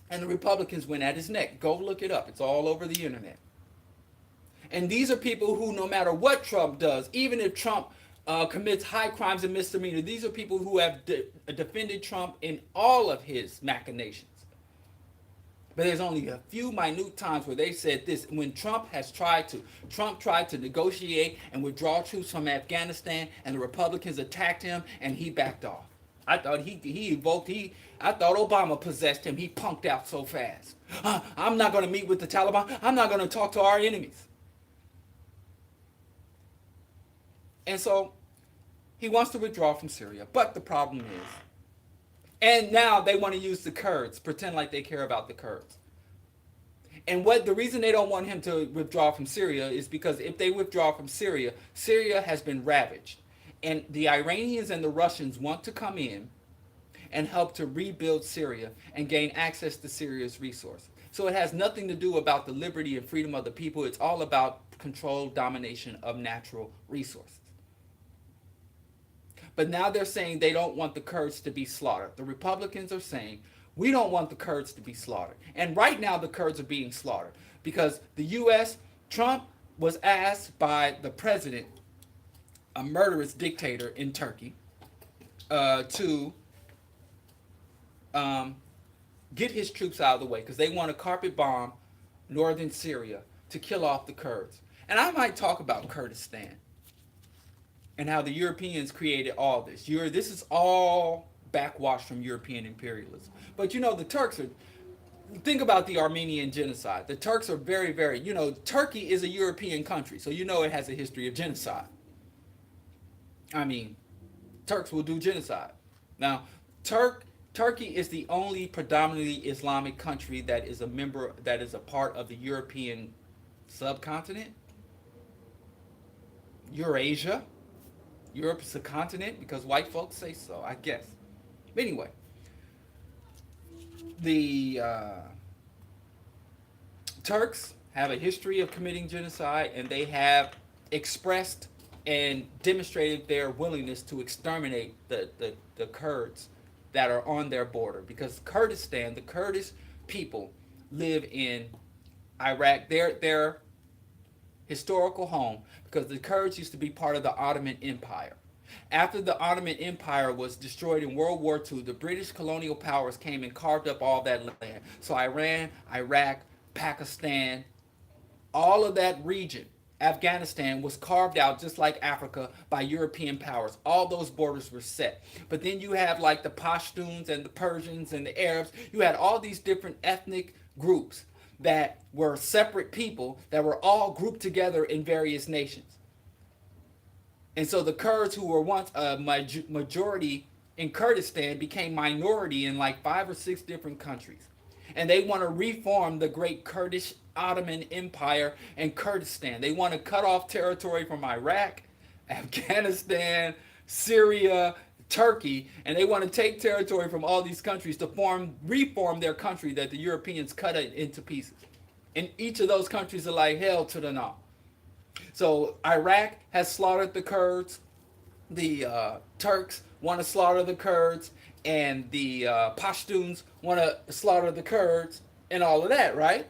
And the Republicans went at his neck. Go look it up. It's all over the internet. And these are people who, no matter what Trump does, even if Trump commits high crimes and misdemeanors. These are people who have defended Trump in all of his machinations. But there's only a few minute times where they said this. When Trump tried to negotiate and withdraw troops from Afghanistan, and the Republicans attacked him, and he backed off. I thought I thought Obama possessed him. He punked out so fast. I'm not going to meet with the Taliban. I'm not going to talk to our enemies. And so he wants to withdraw from Syria. But the problem is, and now they want to use the Kurds, pretend like they care about the Kurds. And the reason they don't want him to withdraw from Syria is because if they withdraw from Syria, Syria has been ravaged. And the Iranians and the Russians want to come in and help to rebuild Syria and gain access to Syria's resources. So it has nothing to do about the liberty and freedom of the people. It's all about control, domination of natural resources. But now they're saying they don't want the Kurds to be slaughtered. The Republicans are saying, we don't want the Kurds to be slaughtered. And right now the Kurds are being slaughtered because the U.S., Trump was asked by the president, a murderous dictator in Turkey, to get his troops out of the way because they want to carpet bomb northern Syria to kill off the Kurds. And I might talk about Kurdistan and how the Europeans created all this. This is all backwash from European imperialism. But the Turks are, think about the Armenian genocide. The Turks are very, very, Turkey is a European country, so it has a history of genocide. I mean, Turks will do genocide. Now, Turkey is the only predominantly Islamic country that is a part of the European subcontinent. Eurasia. Europe is a continent because white folks say so, I guess. Anyway, the Turks have a history of committing genocide, and they have expressed and demonstrated their willingness to exterminate the Kurds that are on their border. Because Kurdistan, the Kurdish people, live in Iraq. Their historical home, because the Kurds used to be part of the Ottoman Empire. After the Ottoman Empire was destroyed in World War II, the British colonial powers came and carved up all that land. So Iran, Iraq, Pakistan, all of that region, Afghanistan, was carved out just like Africa by European powers. All those borders were set. But then you have like the Pashtuns and the Persians and the Arabs. You had all these different ethnic groups that were separate people that were all grouped together in various nations. And so the Kurds, who were once a majority in Kurdistan, became minority in like 5 or 6 different countries. And they want to reform the great Kurdish Ottoman Empire and Kurdistan. They want to cut off territory from Iraq, Afghanistan, Syria, Turkey, and they want to take territory from all these countries to reform their country that the Europeans cut it into pieces. And each of those countries are like hell to the no. So Iraq has slaughtered the Kurds, the Turks want to slaughter the Kurds, and the Pashtuns want to slaughter the Kurds, and all of that, right?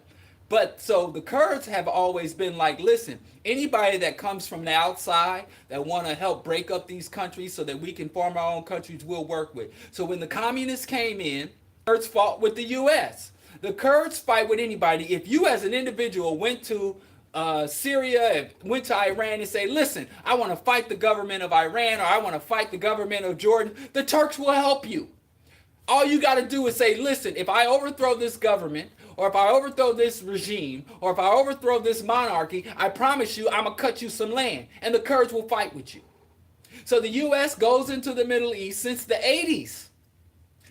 But so the Kurds have always been like, listen, anybody that comes from the outside that want to help break up these countries so that we can form our own countries, we'll work with. So when the communists came in, Kurds fought with the U.S. The Kurds fight with anybody. If you as an individual went to Syria, went to Iran and say, listen, I want to fight the government of Iran, or I want to fight the government of Jordan, the Turks will help you. All you got to do is say, listen, if I overthrow this government, or if I overthrow this regime, or if I overthrow this monarchy, I promise you I'm going to cut you some land, and the Kurds will fight with you. So the U.S. goes into the Middle East since the 80s,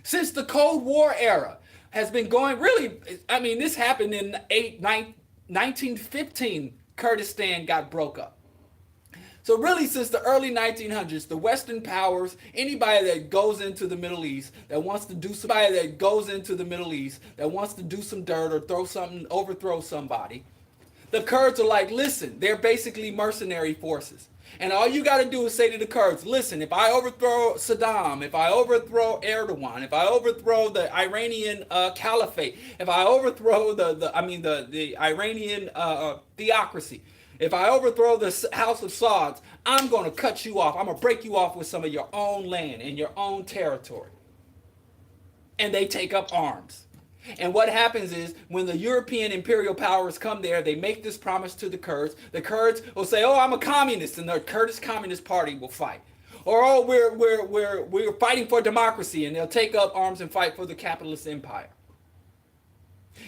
since the Cold War era, has been going really, I mean, this happened in 1915, Kurdistan got broke up. So really, since the early 1900s, the Western powers, anybody that goes into the Middle East, that wants to do some dirt or overthrow somebody, the Kurds are like, listen, they're basically mercenary forces. And all you got to do is say to the Kurds, listen, if I overthrow Saddam, if I overthrow Erdogan, if I overthrow the Iranian caliphate, if I overthrow the Iranian theocracy, If I overthrow the house of Sauds, I'm going to cut you off. I'm going to break you off with some of your own land and your own territory. And they take up arms. And what happens is when the European imperial powers come there, they make this promise to the Kurds. The Kurds will say, "Oh, I'm a communist," and the Kurdish Communist Party will fight. Or, "Oh, we're fighting for democracy," and they'll take up arms and fight for the capitalist empire.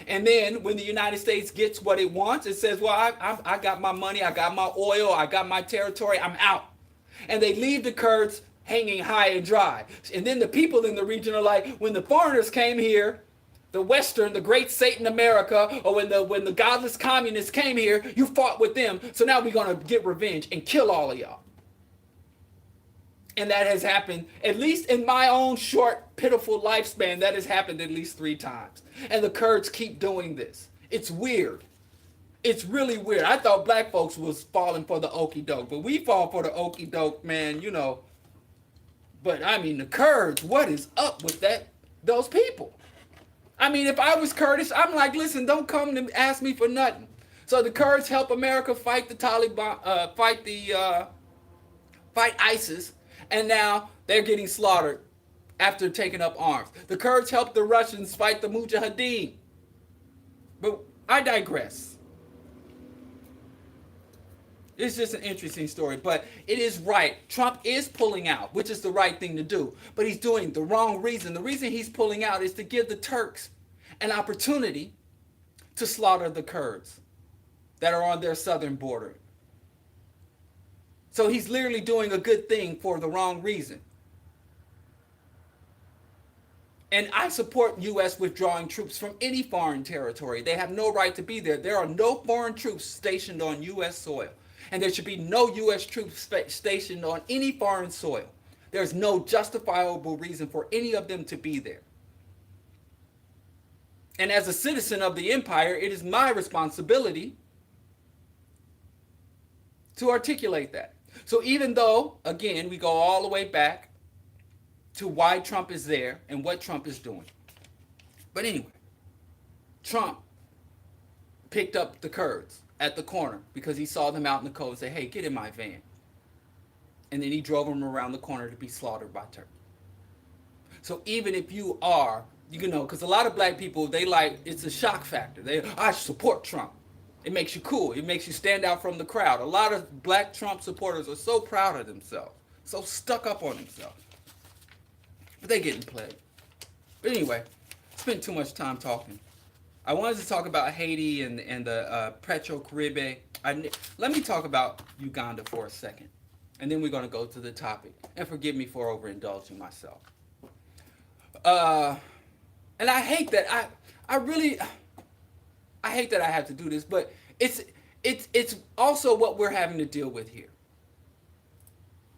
And then when the United States gets what it wants, it says, "Well, I got my money, I got my oil, I got my territory, I'm out." And they leave the Kurds hanging high and dry. And then the people in the region are like, when the foreigners came here, the Western, the great Satan America, or when the godless communists came here, you fought with them. So now we're going to get revenge and kill all of y'all. And that has happened, at least in my own short, pitiful lifespan, that has happened at least 3 times. And the Kurds keep doing this. It's weird. It's really weird. I thought black folks was falling for the okie doke, but we fall for the okie doke, man, you know. But I mean, the Kurds, what is up with those people? I mean, if I was Kurdish, I'm like, listen, don't come to ask me for nothing. So the Kurds help America fight the Taliban, fight ISIS, and now they're getting slaughtered after taking up arms. The Kurds help the Russians fight the Mujahideen. But I digress. It's just an interesting story, but it is right. Trump is pulling out, which is the right thing to do, but he's doing the wrong reason. The reason he's pulling out is to give the Turks an opportunity to slaughter the Kurds that are on their southern border. So he's literally doing a good thing for the wrong reason. And I support U.S. withdrawing troops from any foreign territory. They have no right to be there. There are no foreign troops stationed on U.S. soil. And there should be no U.S. troops stationed on any foreign soil. There's no justifiable reason for any of them to be there. And as a citizen of the empire, it is my responsibility to articulate that. So even though, again, we go all the way back to why Trump is there and what Trump is doing. But anyway, Trump picked up the Kurds at the corner because he saw them out in the cold and said, "Hey, get in my van." And then he drove them around the corner to be slaughtered by Turkey. So even if you are, you know, because a lot of black people, they like, it's a shock factor. I support Trump. It makes you cool. It makes you stand out from the crowd. A lot of black Trump supporters are so proud of themselves, so stuck up on themselves. But they're getting played. But anyway, spent too much time talking. I wanted to talk about Haiti and the Petro-Caribe. Let me talk about Uganda for a second. And then we're going to go to the topic. And forgive me for overindulging myself. And I hate that. I hate that I have to do this, but it's also what we're having to deal with here.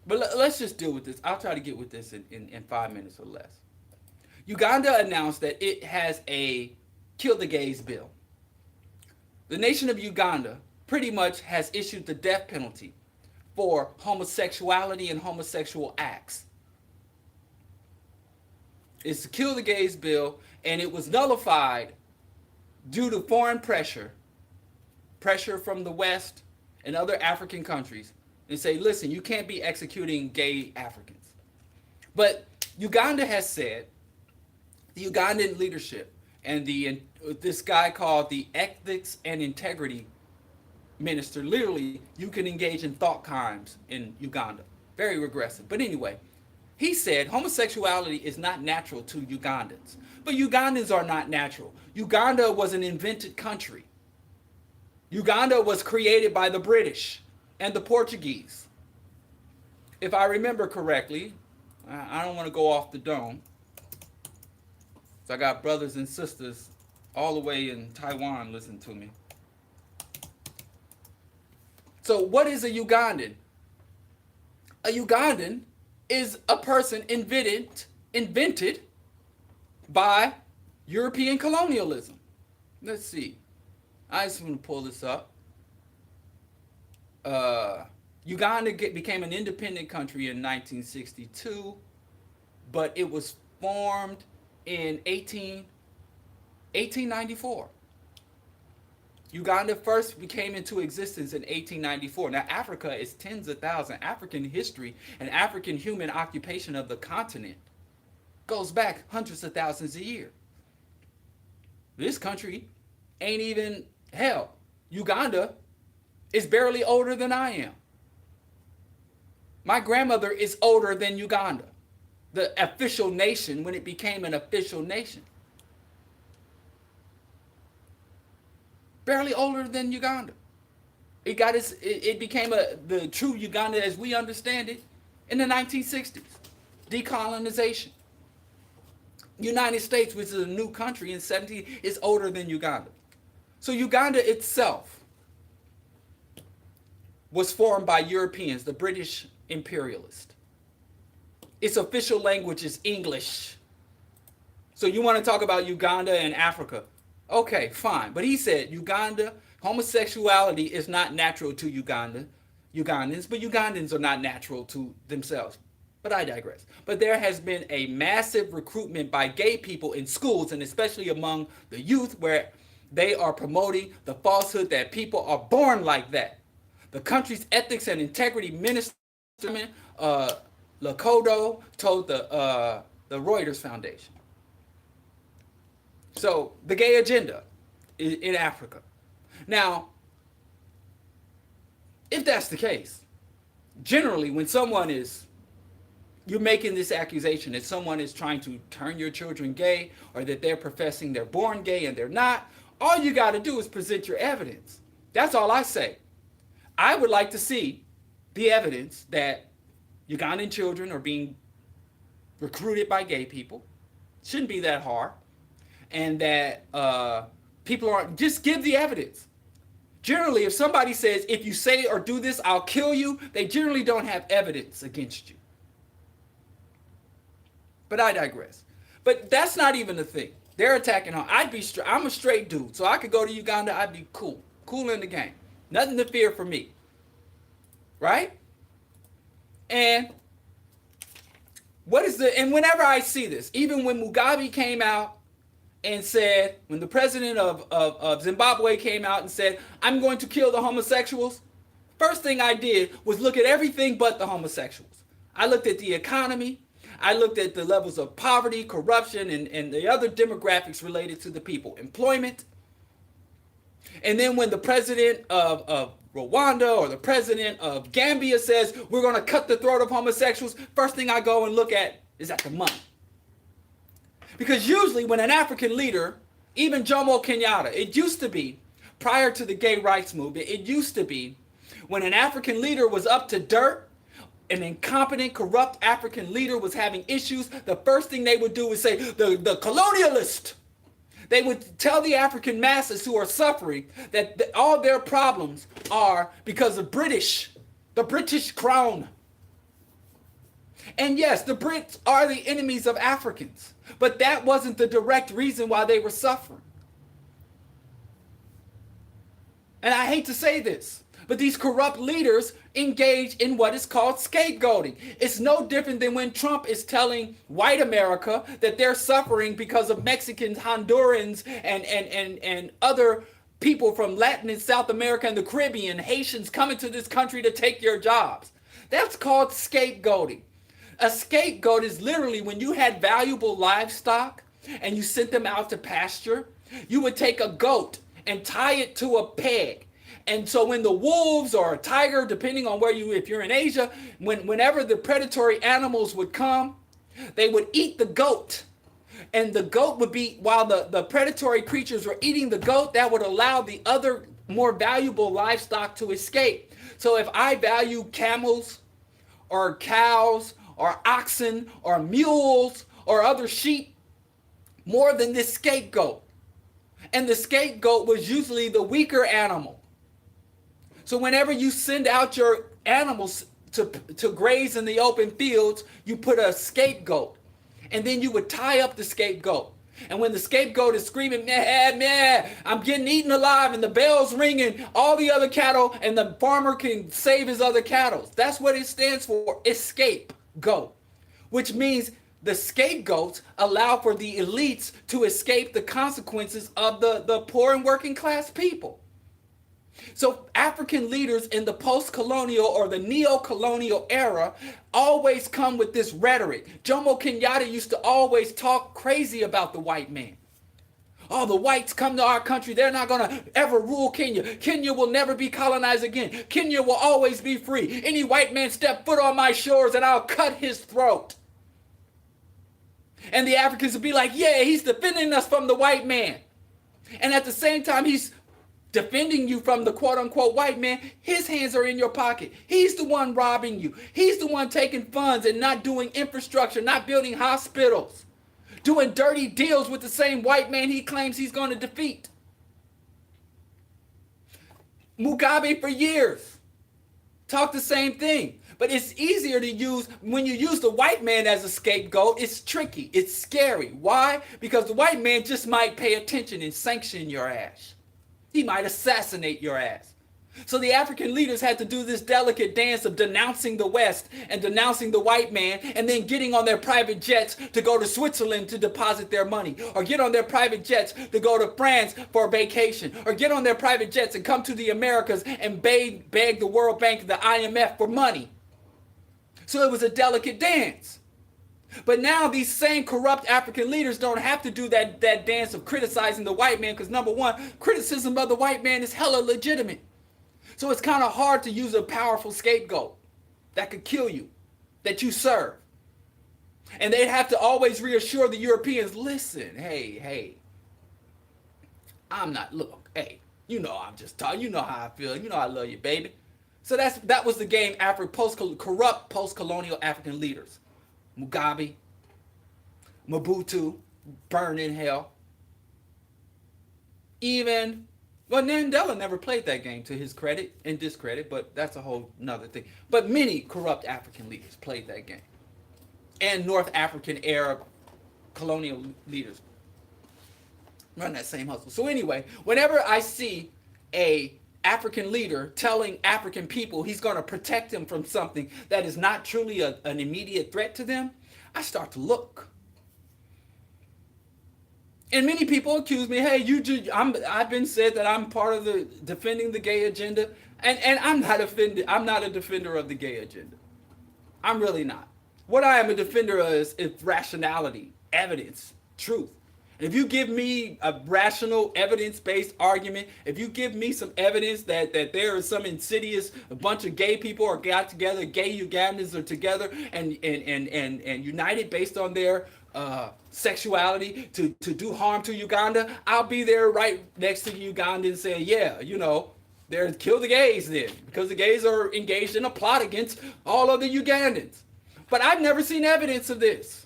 But let's just deal with this. I'll try to get with this in 5 minutes or less. Uganda announced that it has a kill the gays bill. The nation of Uganda pretty much has issued the death penalty for homosexuality and homosexual acts. It's the kill the gays bill, and it was nullified due to foreign pressure from the West and other African countries, and say, listen, you can't be executing gay Africans. But Uganda has said, the Ugandan leadership and this guy called the Ethics and Integrity Minister, literally, you can engage in thought crimes in Uganda. Very regressive. But anyway, he said homosexuality is not natural to Ugandans. But Ugandans are not natural. Uganda was an invented country. Uganda was created by the British and the Portuguese. If I remember correctly, I don't want to go off the dome. So I got brothers and sisters all the way in Taiwan listen to me. So what is a Ugandan? A Ugandan is a person invented by European colonialism. Let's see. I just want to pull this up. Uganda became an independent country in 1962, but it was formed in 1894. Uganda first came into existence in 1894. Now, Africa is tens of thousands. African history and African human occupation of the continent goes back hundreds of thousands of years. This country ain't even, hell, Uganda is barely older than I am. My grandmother is older than Uganda, the official nation, when it became an official nation. Barely older than Uganda. It became the true Uganda as we understand it in the 1960s. Decolonization. United States, which is a new country in 17, is older than Uganda. So Uganda itself was formed by Europeans, the British imperialists. Its official language is English. So you want to talk about Uganda and Africa? Okay, fine. But he said Uganda, homosexuality is not natural to Ugandans, but Ugandans are not natural to themselves. But I digress. But there has been a massive recruitment by gay people in schools, and especially among the youth, where they are promoting the falsehood that people are born like that. The country's ethics and integrity minister, Lakodo, told the Reuters Foundation. So the gay agenda in Africa. Now, if that's the case, generally when you're making this accusation that someone is trying to turn your children gay, or that they're professing they're born gay and they're not, all you got to do is present your evidence. That's all I say. I would like to see the evidence that Ugandan children are being recruited by gay people. Shouldn't be that hard. And that people aren't, just give the evidence. Generally, if somebody says, if you say or do this, I'll kill you, they generally don't have evidence against you. But I digress. But that's not even the thing. They're attacking her. I'm a straight dude, so I could go to Uganda, I'd be cool. Cool in the game. Nothing to fear for me. Right? And whenever I see this, even when Mugabe came out and said, when the president of Zimbabwe came out and said, I'm going to kill the homosexuals, first thing I did was look at everything but the homosexuals. I looked at the economy. I looked at the levels of poverty, corruption, and the other demographics related to the people, employment. And then when the president of Rwanda or the president of Gambia says, we're going to cut the throat of homosexuals, first thing I go and look at is at the money. Because usually when an African leader, even Jomo Kenyatta, it used to be, prior to the gay rights movement, it used to be when an African leader was up to dirt, an incompetent, corrupt African leader was having issues, the first thing they would do is say, the colonialist. They would tell the African masses who are suffering that all their problems are because of the British crown. And yes, the Brits are the enemies of Africans, but that wasn't the direct reason why they were suffering. And I hate to say this, but these corrupt leaders engage in what is called scapegoating. It's no different than when Trump is telling white America that they're suffering because of Mexicans, Hondurans, and other people from Latin and South America and the Caribbean, Haitians coming to this country to take your jobs. That's called scapegoating. A scapegoat is literally when you had valuable livestock and you sent them out to pasture, you would take a goat and tie it to a peg. And so when the wolves or a tiger, depending on if you're in Asia, whenever the predatory animals would come, they would eat the goat. And the goat would be, while the predatory creatures were eating the goat, that would allow the other more valuable livestock to escape. So if I value camels or cows or oxen or mules or other sheep more than this scapegoat, and the scapegoat was usually the weaker animal. So whenever you send out your animals to graze in the open fields, you put a scapegoat. And then you would tie up the scapegoat. And when the scapegoat is screaming, meh, meh, I'm getting eaten alive, and the bell's ringing, all the other cattle, and the farmer can save his other cattle. That's what it stands for, escape-goat. Which means the scapegoats allow for the elites to escape the consequences of the poor and working class people. So African leaders in the post-colonial or the neo-colonial era always come with this rhetoric. Jomo Kenyatta used to always talk crazy about the white man. Oh, the whites come to our country. They're not going to ever rule Kenya. Kenya will never be colonized again. Kenya will always be free. Any white man step foot on my shores and I'll cut his throat. And the Africans will be like, yeah, he's defending us from the white man. And at the same time, he's defending you from the quote-unquote white man. His hands are in your pocket. He's the one robbing you. He's the one taking funds and not doing infrastructure, not building hospitals, doing dirty deals with the same white man he claims he's going to defeat. Mugabe for years talked the same thing. But it's easier to use, when you use the white man as a scapegoat, it's tricky, it's scary. Why? Because the white man just might pay attention and sanction your ass. He might assassinate your ass. So the African leaders had to do this delicate dance of denouncing the West and denouncing the white man, and then getting on their private jets to go to Switzerland to deposit their money, or get on their private jets to go to France for a vacation, or get on their private jets and come to the Americas and beg the World Bank, the IMF for money. So it was a delicate dance. But now these same corrupt African leaders don't have to do that dance of criticizing the white man, because number one, criticism of the white man is hella legitimate. So it's kind of hard to use a powerful scapegoat that could kill you, that you serve. And they'd have to always reassure the Europeans, listen, hey, I'm not, look, hey, you know I'm just talking, you know how I feel, you know I love you, baby. So that was the game after corrupt post-colonial African leaders. Mugabe, Mobutu, burn in hell. Even, well, Mandela never played that game to his credit and discredit, but that's a whole nother thing. But many corrupt African leaders played that game. And North African Arab colonial leaders run that same hustle. So anyway, whenever I see a African leader telling African people he's going to protect them from something that is not truly an immediate threat to them, I start to look. And many people accuse me, hey, I've been said that I'm part of the defending the gay agenda, and I'm not offended. I'm not a defender of the gay agenda. I'm really not. What I am a defender of is rationality, evidence, truth. If you give me a rational, evidence-based argument, if you give me some evidence that there is some insidious, a bunch of gay people are got together, gay Ugandans are together and united based on their sexuality to do harm to Uganda, I'll be there right next to the Ugandans saying, yeah, you know, kill the gays then, because the gays are engaged in a plot against all of the Ugandans. But I've never seen evidence of this.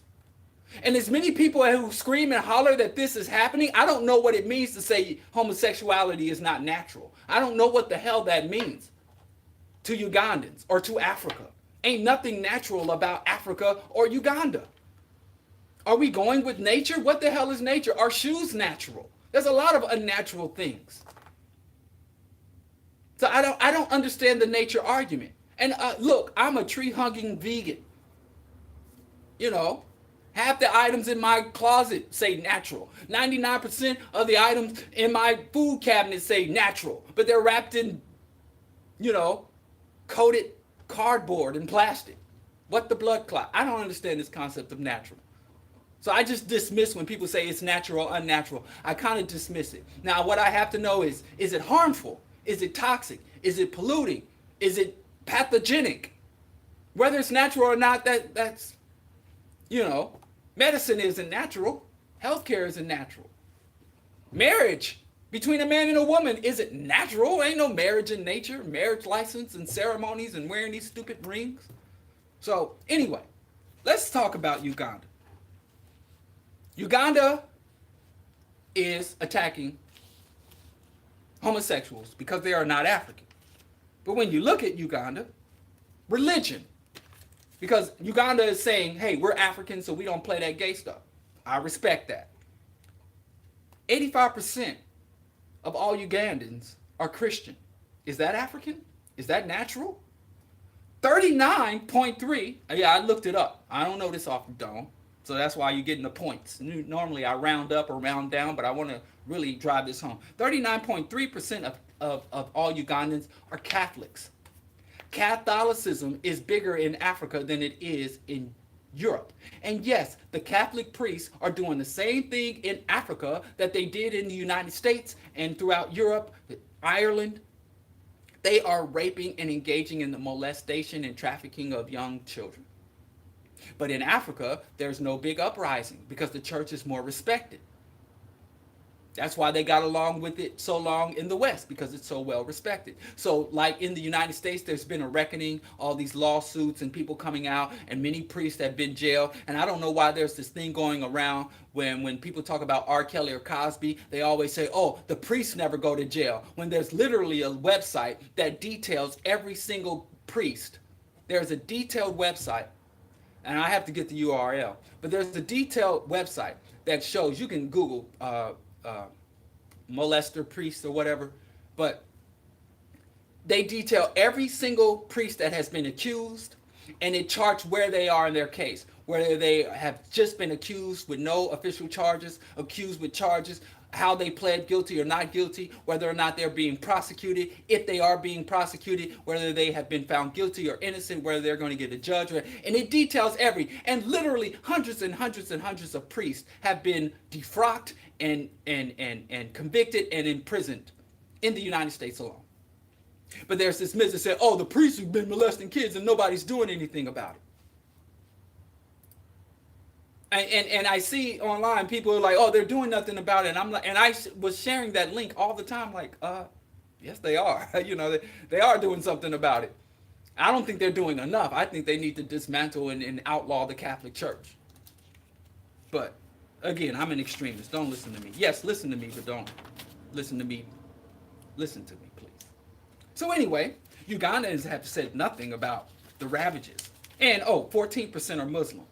And as many people who scream and holler that this is happening, I don't know what it means to say homosexuality is not natural. I don't know what the hell that means to Ugandans or to Africa. Ain't nothing natural about Africa or Uganda. Are we going with nature? What the hell is nature? Are shoes natural? There's a lot of unnatural things. So I don't understand the nature argument. And look, I'm a tree-hugging vegan. You know, half the items in my closet say natural. 99% of the items in my food cabinet say natural, but they're wrapped in, you know, coated cardboard and plastic. What the blood clot? I don't understand this concept of natural. So I just dismiss when people say it's natural or unnatural. I kind of dismiss it. Now, what I have to know is it harmful? Is it toxic? Is it polluting? Is it pathogenic? Whether it's natural or not, that's, you know, medicine isn't natural. Healthcare isn't natural. Marriage between a man and a woman isn't natural. Ain't no marriage in nature. Marriage license and ceremonies and wearing these stupid rings. So anyway, let's talk about Uganda. Uganda is attacking homosexuals because they are not African. But when you look at Uganda, religion, because Uganda is saying, hey, we're African, so we don't play that gay stuff. I respect that. 85% of all Ugandans are Christian. Is that African? Is that natural? 39.3, yeah, I looked it up. I don't know this off the dome, so that's why you're getting the points. Normally I round up or round down, but I want to really drive this home. 39.3% of of all Ugandans are Catholics. Catholicism is bigger in Africa than it is in Europe. And yes, the Catholic priests are doing the same thing in Africa that they did in the United States and throughout Europe, Ireland. They are raping and engaging in the molestation and trafficking of young children. But in Africa, there's no big uprising because the church is more respected. That's why they got along with it so long in the West, because it's so well respected. So like in the United States, there's been a reckoning, all these lawsuits and people coming out, and many priests have been jailed. And I don't know why there's this thing going around when people talk about R. Kelly or Cosby, they always say, oh, the priests never go to jail, when there's literally a website that details every single priest. There's a detailed website, and I have to get the URL, but there's a detailed website that shows, you can Google molester priest or whatever, but they detail every single priest that has been accused, and it charts where they are in their case, whether they have just been accused with no official charges, accused with charges, how they pled guilty or not guilty, whether or not they're being prosecuted, if they are being prosecuted, whether they have been found guilty or innocent, whether they're going to get a judgment, and it details and literally hundreds and hundreds and hundreds of priests have been defrocked and convicted and imprisoned in the United States alone. But there's this myth that said, oh, the priests have been molesting kids and nobody's doing anything about it. And I see online people are like, oh, they're doing nothing about it. And I'm like, and I was sharing that link all the time, like, yes, they are. You know, they are doing something about it. I don't think they're doing enough. I think they need to dismantle and outlaw the Catholic Church. But again, I'm an extremist. Don't listen to me. Yes, listen to me, but don't listen to me. Listen to me, please. So anyway, Ugandans have said nothing about the ravages. And 14% are Muslim.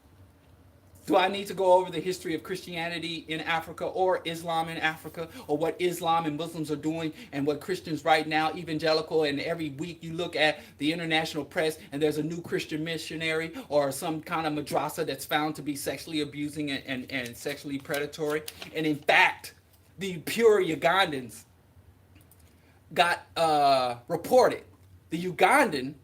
Do I need to go over the history of Christianity in Africa or Islam in Africa, or what Islam and Muslims are doing and what Christians right now, evangelical, and every week you look at the international press and there's a new Christian missionary or some kind of madrasa that's found to be sexually abusing and sexually predatory. And in fact, the pure Ugandans got reported. The Ugandan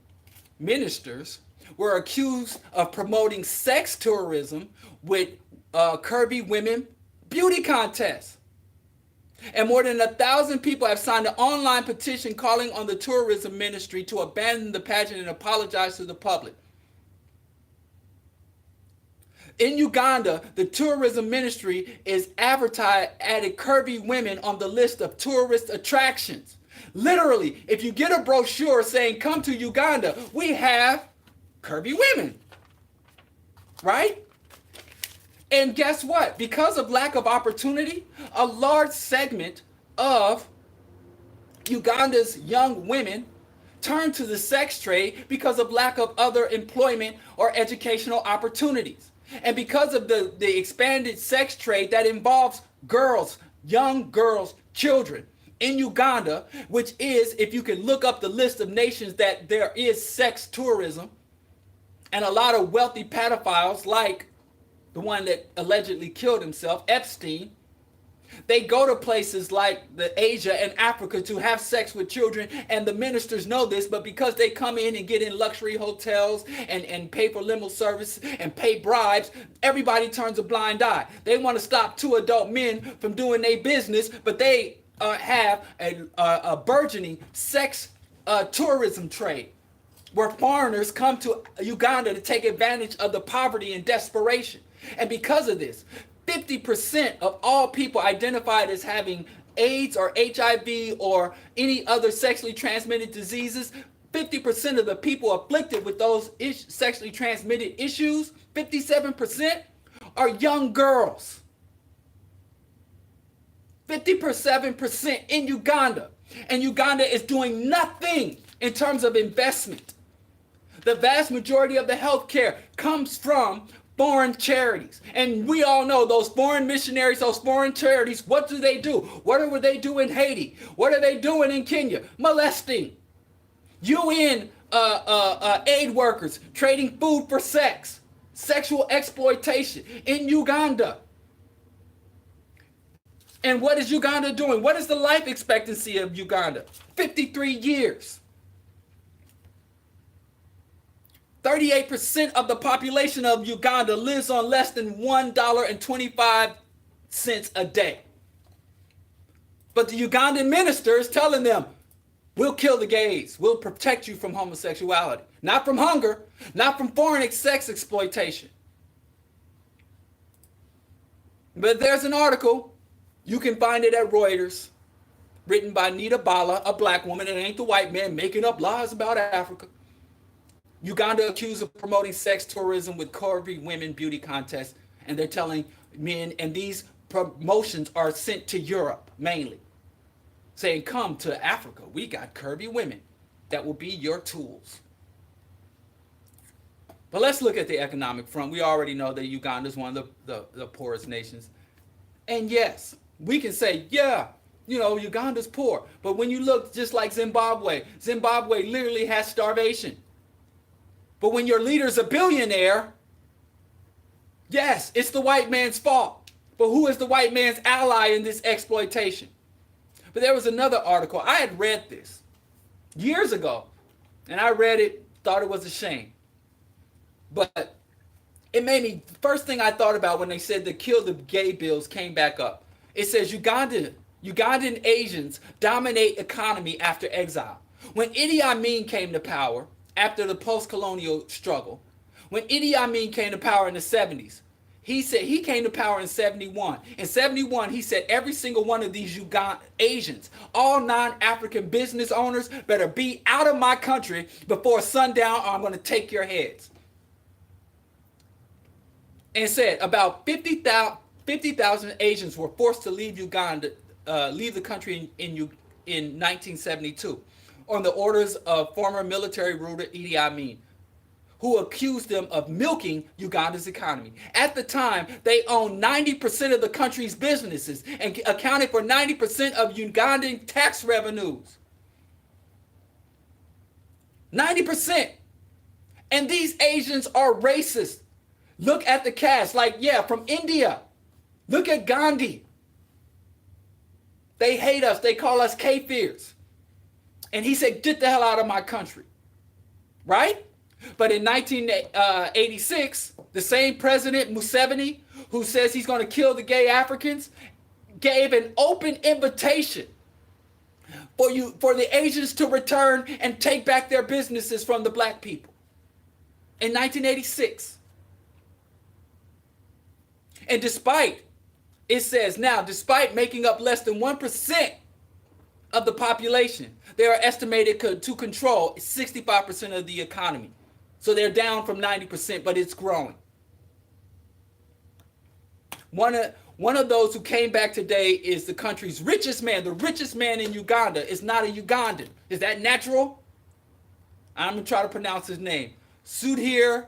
ministers were accused of promoting sex tourism with curvy women beauty contests. And more than 1,000 people have signed an online petition calling on the tourism ministry to abandon the pageant and apologize to the public. In Uganda, the tourism ministry is advertised, added curvy women on the list of tourist attractions. Literally, if you get a brochure saying, come to Uganda, we have curvy women, right? And guess what? Because of lack of opportunity, a large segment of Uganda's young women turn to the sex trade because of lack of other employment or educational opportunities. And because of the expanded sex trade that involves girls, young girls, children in Uganda, which is, if you can look up the list of nations that there is sex tourism, and a lot of wealthy pedophiles like the one that allegedly killed himself, Epstein, they go to places like the Asia and Africa to have sex with children, and the ministers know this, but because they come in and get in luxury hotels and pay for limo service and pay bribes, everybody turns a blind eye. They want to stop two adult men from doing their business, but they have a burgeoning sex tourism trade, where foreigners come to Uganda to take advantage of the poverty and desperation. And because of this, 50% of all people identified as having AIDS or HIV or any other sexually transmitted diseases, 50% of the people afflicted with those sexually transmitted issues, 57%, are young girls. 57% in Uganda. And Uganda is doing nothing in terms of investment. The vast majority of the healthcare comes from foreign charities. And we all know those foreign missionaries, those foreign charities, what do? What do they do in Haiti? What are they doing in Kenya? Molesting. UN aid workers trading food for sex. Sexual exploitation in Uganda. And what is Uganda doing? What is the life expectancy of Uganda? 53 years. 38% of the population of Uganda lives on less than $1.25 a day. But the Ugandan minister is telling them, we'll kill the gays. We'll protect you from homosexuality. Not from hunger, not from foreign sex exploitation. But there's an article, you can find it at Reuters, written by Nita Bala, a black woman. It ain't the white man making up lies about Africa. Uganda accused of promoting sex tourism with curvy women beauty contests. And they're telling men, and these promotions are sent to Europe mainly, saying, come to Africa. We got curvy women that will be your tools. But let's look at the economic front. We already know that Uganda is one of the poorest nations. And yes, we can say, yeah, Uganda's poor. But when you look just like Zimbabwe, Zimbabwe literally has starvation. But when your leader's a billionaire, yes, it's the white man's fault. But who is the white man's ally in this exploitation? But there was another article. I had read this years ago, and I read it, thought it was a shame. But it made me, first thing I thought about when they said the kill the gay bills came back up. It says Ugandan Asians dominate economy after exile. When Idi Amin came to power, after the post-colonial struggle, when Idi Amin came to power in the 70s, he said he came to power in 71. In 71, he said every single one of these Asians, all non-African business owners, better be out of my country before sundown or I'm going to take your heads. And said about 50,000 Asians were forced to leave Uganda, leave the country in 1972 on the orders of former military ruler Idi Amin, who accused them of milking Uganda's economy. At the time, they owned 90% of the country's businesses and accounted for 90% of Ugandan tax revenues. 90%. And these Asians are racist. Look at the cast, from India. Look at Gandhi. They hate us. They call us kafirs. And he said, get the hell out of my country. Right? But in 1986, the same president, Museveni, who says he's going to kill the gay Africans, gave an open invitation for the Asians to return and take back their businesses from the black people. In 1986. And despite making up less than 1% of the population, they are estimated to control 65% of the economy. So they're down from 90%, but it's growing. One of those who came back today is the country's richest man. The richest man in Uganda is not a Ugandan. Is that natural? I'm going to try to pronounce his name. Sudhir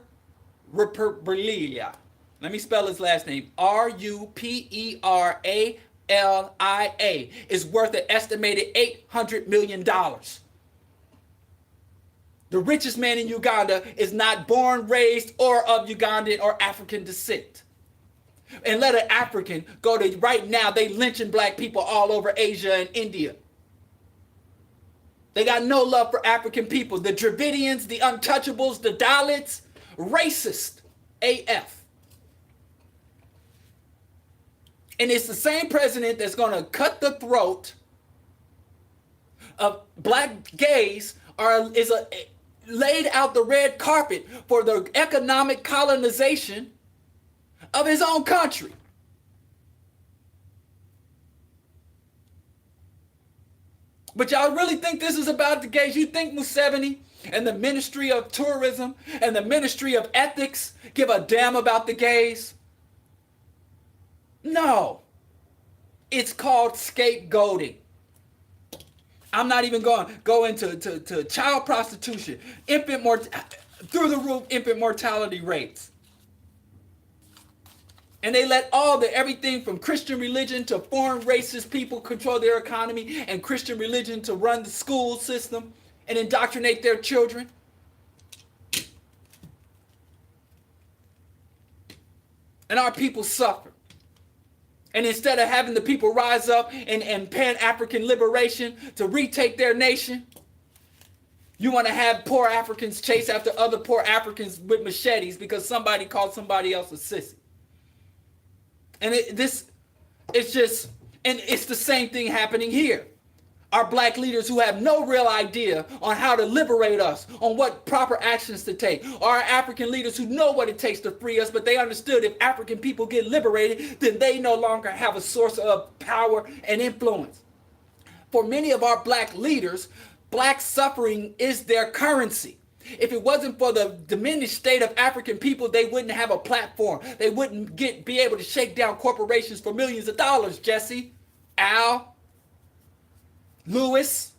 Ruperlia. Let me spell his last name. Ruperia. LIA is worth an estimated $800 million. The richest man in Uganda is not born, raised, or of Ugandan or African descent. And let an African go to, right now, they lynching black people all over Asia and India. They got no love for African people. The Dravidians, the untouchables, the Dalits, racist AF. And it's the same president that's going to cut the throat of black gays laid out the red carpet for the economic colonization of his own country. But y'all really think this is about the gays? You think Museveni and the Ministry of Tourism and the Ministry of Ethics give a damn about the gays? No. It's called scapegoating. I'm not even going to go into child prostitution, through the roof infant mortality rates. And they let everything from Christian religion to foreign racist people control their economy, and Christian religion to run the school system and indoctrinate their children. And our people suffer. And instead of having the people rise up and pan-African liberation to retake their nation, you want to have poor Africans chase after other poor Africans with machetes because somebody called somebody else a sissy. And it's the same thing happening here. Our black leaders who have no real idea on how to liberate us, on what proper actions to take. Our African leaders who know what it takes to free us, but they understood if African people get liberated, then they no longer have a source of power and influence. For many of our black leaders, black suffering is their currency. If it wasn't for the diminished state of African people, they wouldn't have a platform. They wouldn't be able to shake down corporations for millions of dollars, Jesse, Al, Louis.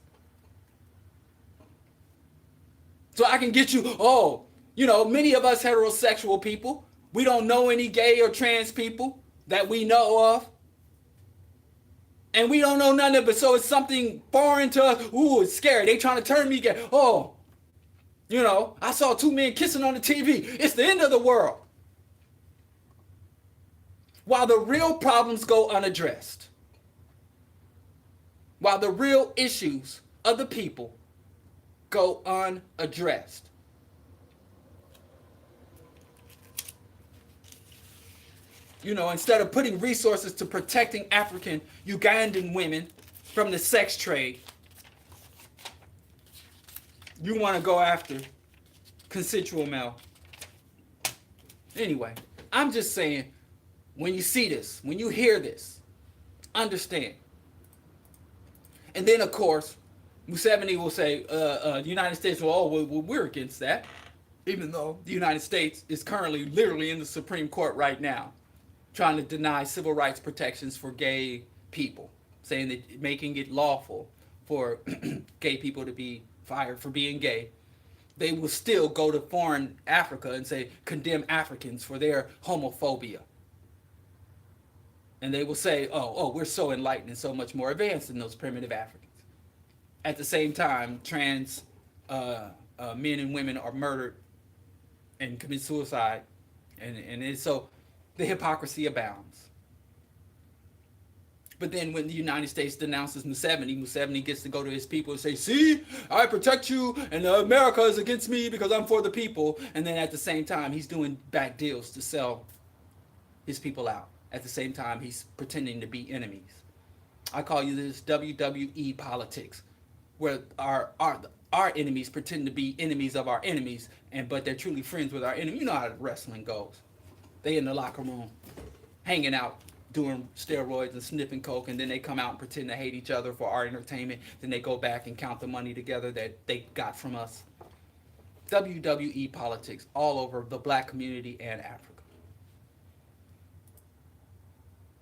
So I can get you, many of us heterosexual people, we don't know any gay or trans people that we know of. And we don't know none of it, so it's something foreign to us. Ooh, it's scary. They trying to turn me gay. I saw two men kissing on the TV. It's the end of the world. While the real problems go unaddressed. While the real issues of the people go unaddressed. Instead of putting resources to protecting African Ugandan women from the sex trade, you want to go after consensual male. Anyway, I'm just saying, when you see this, when you hear this, understand. And then, of course, Museveni will say, the United States will, we're against that. Even though the United States is currently literally in the Supreme Court right now, trying to deny civil rights protections for gay people, saying that making it lawful for gay people to be fired for being gay. They will still go to foreign Africa and say, condemn Africans for their homophobia. And they will say, we're so enlightened and so much more advanced than those primitive Africans. At the same time, trans men and women are murdered and commit suicide. And so the hypocrisy abounds. But then when the United States denounces Museveni gets to go to his people and say, see, I protect you and America is against me because I'm for the people. And then at the same time, he's doing back deals to sell his people out. At the same time, he's pretending to be enemies. I call you this WWE politics, where our enemies pretend to be enemies of our enemies, but they're truly friends with our enemies. You know how wrestling goes. They in the locker room, hanging out, doing steroids and sniffing coke, and then they come out and pretend to hate each other for our entertainment. Then they go back and count the money together that they got from us. WWE politics all over the black community and Africa.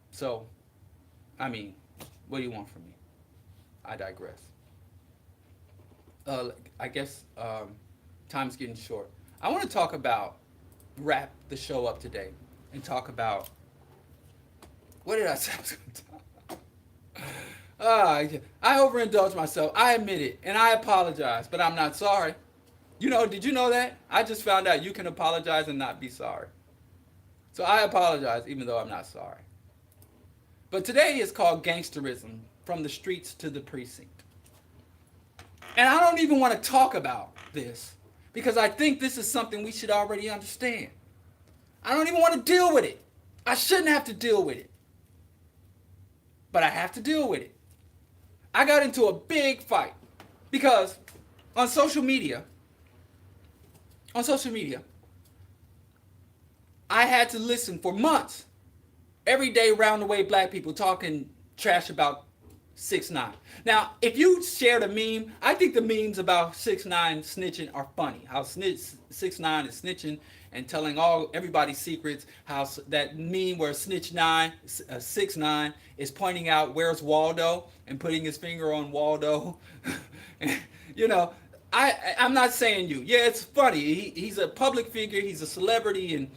So, what do you want from me? I digress. I guess time's getting short. I want to wrap the show up today and talk about, what did I say I was going to talk? I overindulged myself. I admit it, and I apologize, but I'm not sorry. Did you know that? I just found out you can apologize and not be sorry. So I apologize, even though I'm not sorry. But today is called Gangsterism, from the streets to the precinct. And I don't even want to talk about this because I think this is something we should already understand. I don't even want to deal with it. I shouldn't have to deal with it. But I have to deal with it. I got into a big fight because on social media, I had to listen for months, every day round the way, black people talking trash about 6ix9ine. Now, if you shared a meme, I think the memes about 6ix9ine snitching are funny. How 6ix9ine is snitching and telling everybody's secrets. How that meme where 6ix9ine is pointing out where's Waldo and putting his finger on Waldo. I'm not saying you. Yeah, it's funny. He's a public figure. He's a celebrity, and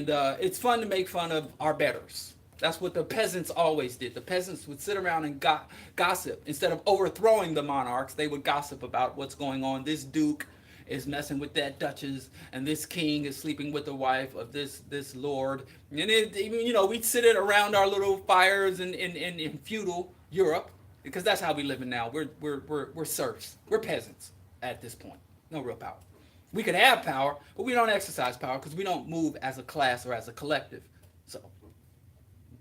it's fun to make fun of our betters. That's what the peasants always did. The peasants would sit around and gossip. Instead of overthrowing the monarchs, they would gossip about what's going on. This duke is messing with that duchess, and this king is sleeping with the wife of this lord. And we'd sit it around our little fires in feudal Europe, because that's how we living now. We're serfs. We're peasants at this point. No real power. We could have power, but we don't exercise power because we don't move as a class or as a collective. So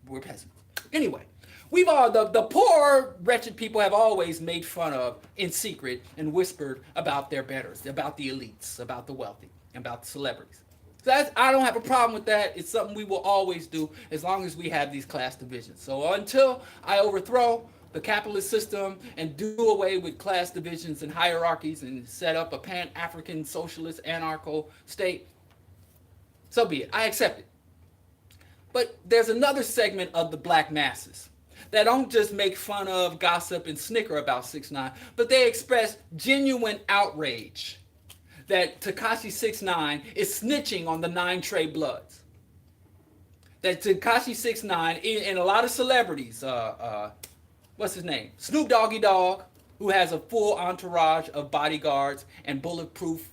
we're peasants. Anyway, we've all the poor, wretched people have always made fun of in secret and whispered about their betters, about the elites, about the wealthy, about the celebrities. So I don't have a problem with that. It's something we will always do as long as we have these class divisions. So until I overthrow the capitalist system and do away with class divisions and hierarchies and set up a pan-African socialist anarcho state, so be it. I accept it. But there's another segment of the black masses that don't just make fun of, gossip, and snicker about 6ix9ine, but they express genuine outrage that Takashi 6ix9ine is snitching on the 9 Trey Bloods. That Takashi 6ix9ine and a lot of celebrities, what's his name? Snoop Doggy Dogg, who has a full entourage of bodyguards and bulletproof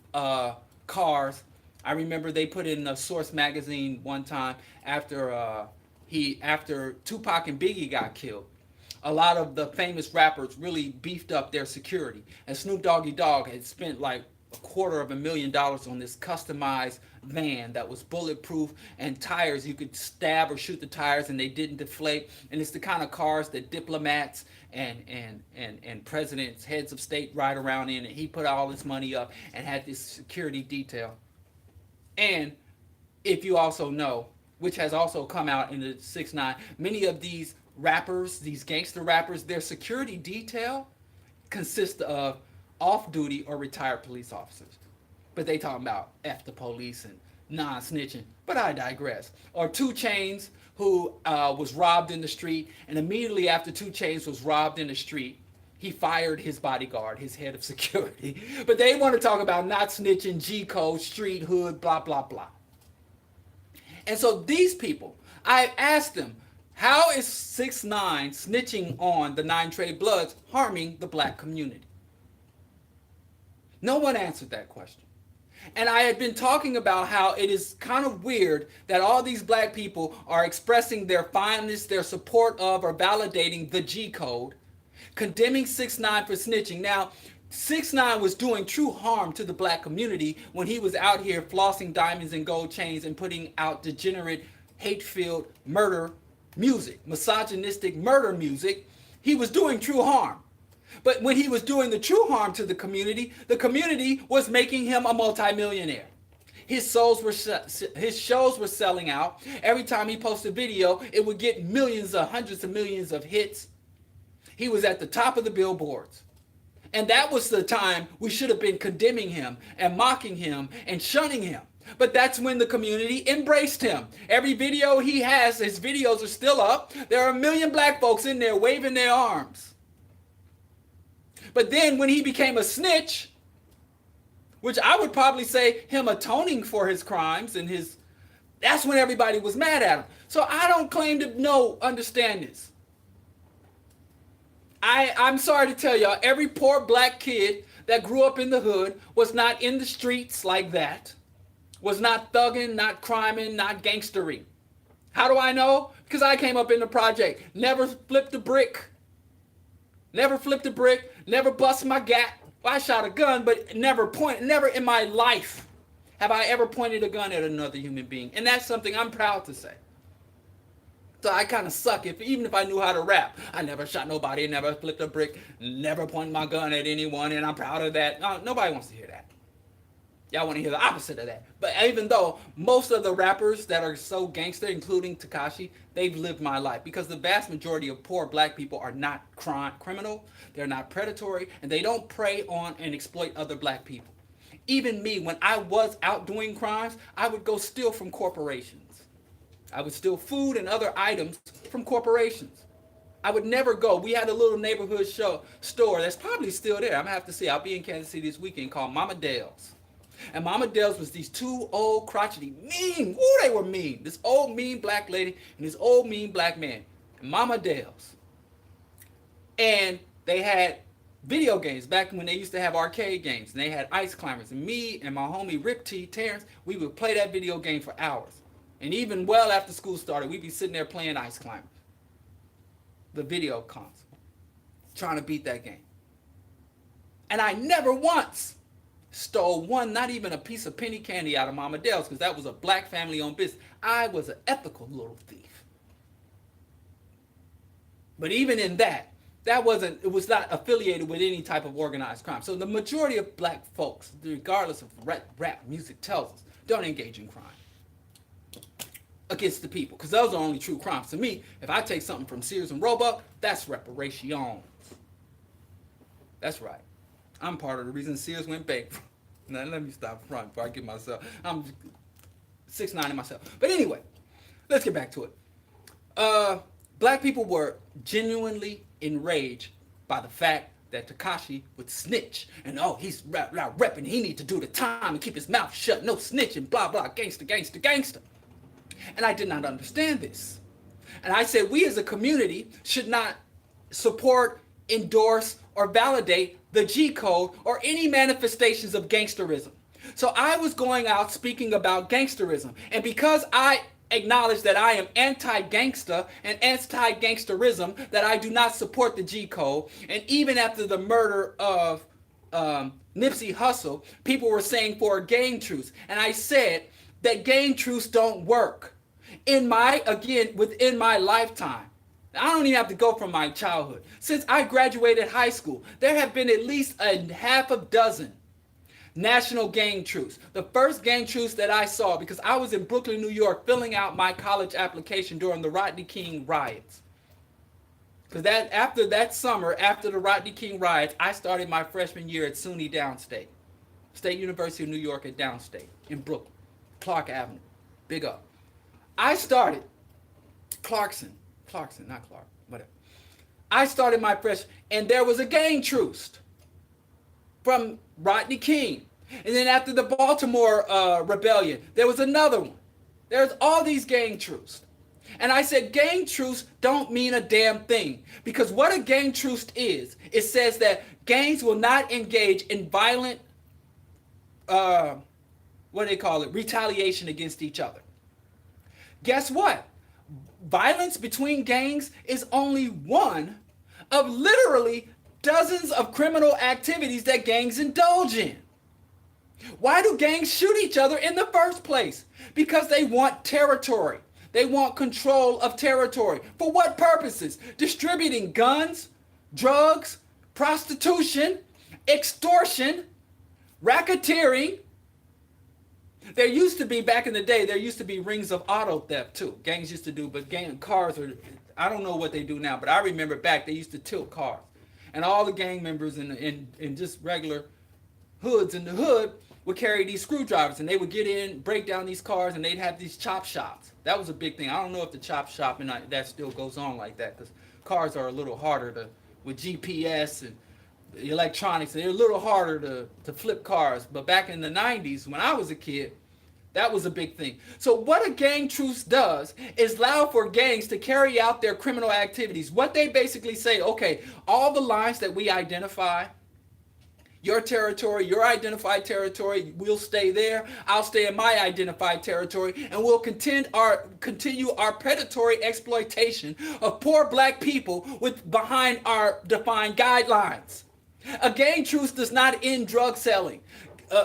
cars. I remember they put in a Source magazine one time after Tupac and Biggie got killed. A lot of the famous rappers really beefed up their security, and Snoop Doggy Dogg had spent like $250,000 on this customized van that was bulletproof, and tires, you could stab or shoot the tires and they didn't deflate. And it's the kind of cars that diplomats and presidents, heads of state ride around in, and he put all his money up and had this security detail. And if you also know, which has also come out in the 6ix9ine, many of these rappers, these gangster rappers, their security detail consists of off-duty or retired police officers. But they talking about F the police and non-snitching. But I digress. Or 2 Chainz, who was robbed in the street, and immediately after 2 Chainz was robbed in the street, he fired his bodyguard, his head of security. But they want to talk about not snitching, G-code, street, hood, blah, blah, blah. And so these people, I asked them, how is 6ix9ine snitching on the 9 Trey Bloods harming the black community? No one answered that question. And I had been talking about how it is kind of weird that all these black people are expressing their fondness, their support of, or validating the G-code, condemning 6ix9ine for snitching. Now, 6ix9ine was doing true harm to the black community when he was out here flossing diamonds and gold chains and putting out degenerate, hate-filled murder music, misogynistic murder music. He was doing true harm. But when he was doing the true harm to the community was making him a multimillionaire. His shows were selling out. Every time he posted a video, it would get millions or hundreds of millions of hits. He was at the top of the billboards. And that was the time we should have been condemning him and mocking him and shunning him. But that's when the community embraced him. Every video he has, his videos are still up. There are 1 million black folks in there waving their arms. But then when he became a snitch, which I would probably say him atoning for his crimes and that's when everybody was mad at him. So I don't claim to understand this. I'm sorry to tell y'all, every poor black kid that grew up in the hood was not in the streets like that, was not thugging, not criming, not gangstering. How do I know? Because I came up in the project, never flipped a brick. Never flipped a brick, never bust my gat. Well, I shot a gun, but never in my life have I ever pointed a gun at another human being. And that's something I'm proud to say. So I kind of suck even if I knew how to rap. I never shot nobody, never flipped a brick, never pointed my gun at anyone, and I'm proud of that. No, nobody wants to hear that. Y'all want to hear the opposite of that. But even though most of the rappers that are so gangster, including Takashi, they've lived my life. Because the vast majority of poor black people are not criminal, they're not predatory, and they don't prey on and exploit other black people. Even me, when I was out doing crimes, I would go steal from corporations. I would steal food and other items from corporations. I would never go. We had a little neighborhood store that's probably still there. I'm going to have to see. I'll be in Kansas City this weekend called Mama Dale's. And Mama Dale's was these 2 old crotchety, mean, they were mean. This old mean black lady and this old mean black man. And Mama Dale's. And they had video games back when they used to have arcade games and they had ice climbers. And me and my homie Rip T, Terrence, we would play that video game for hours. And even well after school started, we'd be sitting there playing ice climbers. The video console. Trying to beat that game. And I never once stole one, not even a piece of penny candy out of Mama Dell's, because that was a black family-owned business. I was an ethical little thief. But even in that, it was not affiliated with any type of organized crime. So the majority of black folks, regardless of rap music tells us, don't engage in crime against the people, because those are only true crimes. To me, if I take something from Sears and Roebuck, that's reparations. That's right. I'm part of the reason Sears went bankrupt. Now let me stop front before I get myself. I'm 6'9" in myself. But anyway, let's get back to it. Black people were genuinely enraged by the fact that Takashi would snitch. And he's repping. He need to do the time and keep his mouth shut. No snitching, blah, blah, gangster, gangster, gangster. And I did not understand this. And I said we as a community should not support, endorse, or validate the G Code or any manifestations of gangsterism. So I was going out speaking about gangsterism. And because I acknowledge that I am anti-gangster and anti-gangsterism, that I do not support the G Code, and even after the murder of Nipsey Hussle, people were saying for a gang truce. And I said that gang truce don't work. Within my lifetime, I don't even have to go from my childhood. Since I graduated high school, there have been at least a half a dozen national gang truce. The first gang truce that I saw, because I was in Brooklyn, New York, filling out my college application during the Rodney King riots. Because after that summer, after the Rodney King riots, I started my freshman year at SUNY Downstate, State University of New York at Downstate in Brooklyn, Clark Avenue, big up. I started Clarkson, not Clark, whatever. I started my freshman, and there was a gang truce from Rodney King. And then after the Baltimore rebellion, there was another one. There's all these gang truces. And I said, gang truce don't mean a damn thing. Because what a gang truce is, it says that gangs will not engage in violent, retaliation against each other. Guess what? Violence between gangs is only one of literally dozens of criminal activities that gangs indulge in. Why do gangs shoot each other in the first place? Because they want territory. They want control of territory. For what purposes? Distributing guns, drugs, prostitution, extortion, racketeering. There used to be, back in the day, there used to be rings of auto theft too. Gangs used to do, but cars are, I don't know what they do now, but I remember back they used to tilt cars. And all the gang members in just regular hoods in the hood would carry these screwdrivers, and they would get in, break down these cars, and they'd have these chop shops. That was a big thing. I don't know if the chop shop and that still goes on like that, because cars are a little harder with GPS and electronics, they're a little harder to flip cars. But back in the 90s, when I was a kid, that was a big thing. So what a gang truce does is allow for gangs to carry out their criminal activities. What they basically say, okay, all the lines that we identify, your territory, your identified territory, we'll stay there. I'll stay in my identified territory, and we'll continue our predatory exploitation of poor black people behind our defined guidelines. A gang truce does not end drug selling,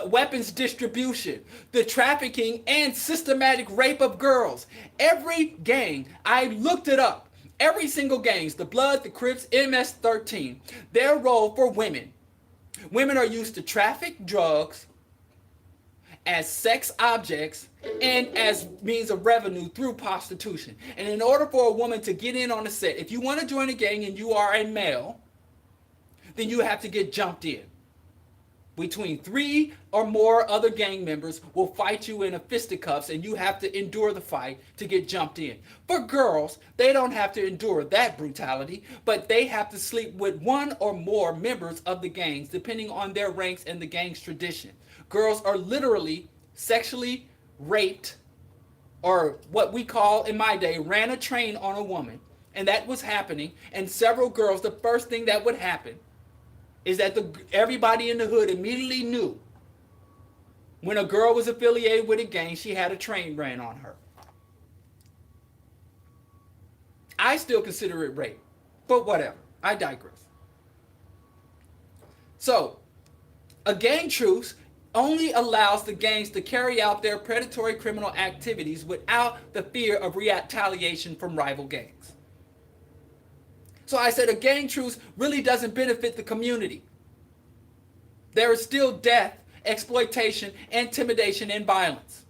weapons distribution, the trafficking, and systematic rape of girls. Every gang, I looked it up, every single gangs, the Blood, the Crips, MS-13, their role for women. Women are used to traffic drugs as sex objects and as means of revenue through prostitution. And in order for a woman to get in on the set, if you want to join a gang and you are a male, then you have to get jumped in. Between 3 or more other gang members will fight you in a fisticuffs, and you have to endure the fight to get jumped in. For girls, they don't have to endure that brutality, but they have to sleep with 1 or more members of the gangs, depending on their ranks and the gang's tradition. Girls are literally sexually raped, or what we call in my day, ran a train on a woman. And that was happening. And several girls, the first thing that would happen is that everybody in the hood immediately knew when a girl was affiliated with a gang, she had a train ran on her. I still consider it rape, but whatever. I digress. So, a gang truce only allows the gangs to carry out their predatory criminal activities without the fear of retaliation from rival gangs. So I said a gang truce really doesn't benefit the community. There is still death, exploitation, intimidation, and violence.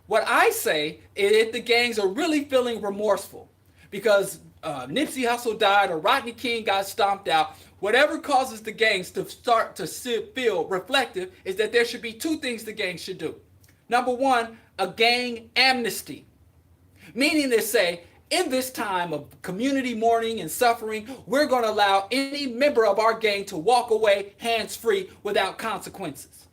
What I say is if the gangs are really feeling remorseful because Nipsey Hussle died or Rodney King got stomped out, whatever causes the gangs to start to feel reflective is that there should be two things the gangs should do. Number one, a gang amnesty. Meaning they say, in this time of community mourning and suffering, we're going to allow any member of our gang to walk away hands-free without consequences.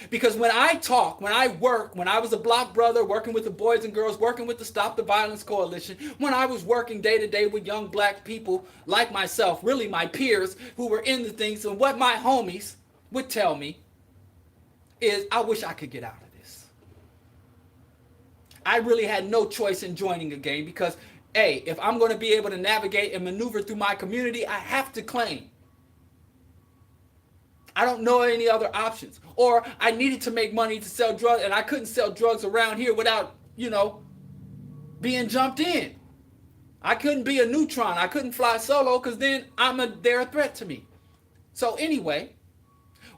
Because when I talk, when I work, when I was a block brother working with the Boys and Girls, working with the Stop the Violence Coalition, when I was working day to day with young black people like myself, really my peers who were in the things, and what my homies would tell me is, I wish I could get out of this. I really had no choice in joining a gang because, A, if I'm going to be able to navigate and maneuver through my community, I have to claim. I don't know any other options. Or I needed to make money to sell drugs, and I couldn't sell drugs around here without, being jumped in. I couldn't be a neutron. I couldn't fly solo because then they're a threat to me. So anyway,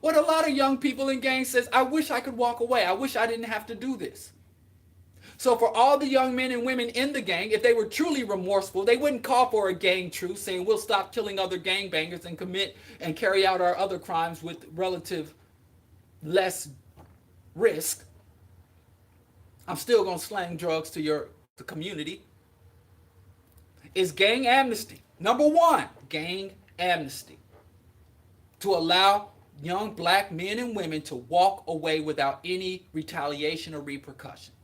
what a lot of young people in gangs says, I wish I could walk away. I wish I didn't have to do this. So for all the young men and women in the gang, if they were truly remorseful, they wouldn't call for a gang truce saying we'll stop killing other gangbangers and commit and carry out our other crimes with relative less risk. I'm still going to slang drugs to the community. Is gang amnesty. Number one, gang amnesty. To allow young black men and women to walk away without any retaliation or repercussions.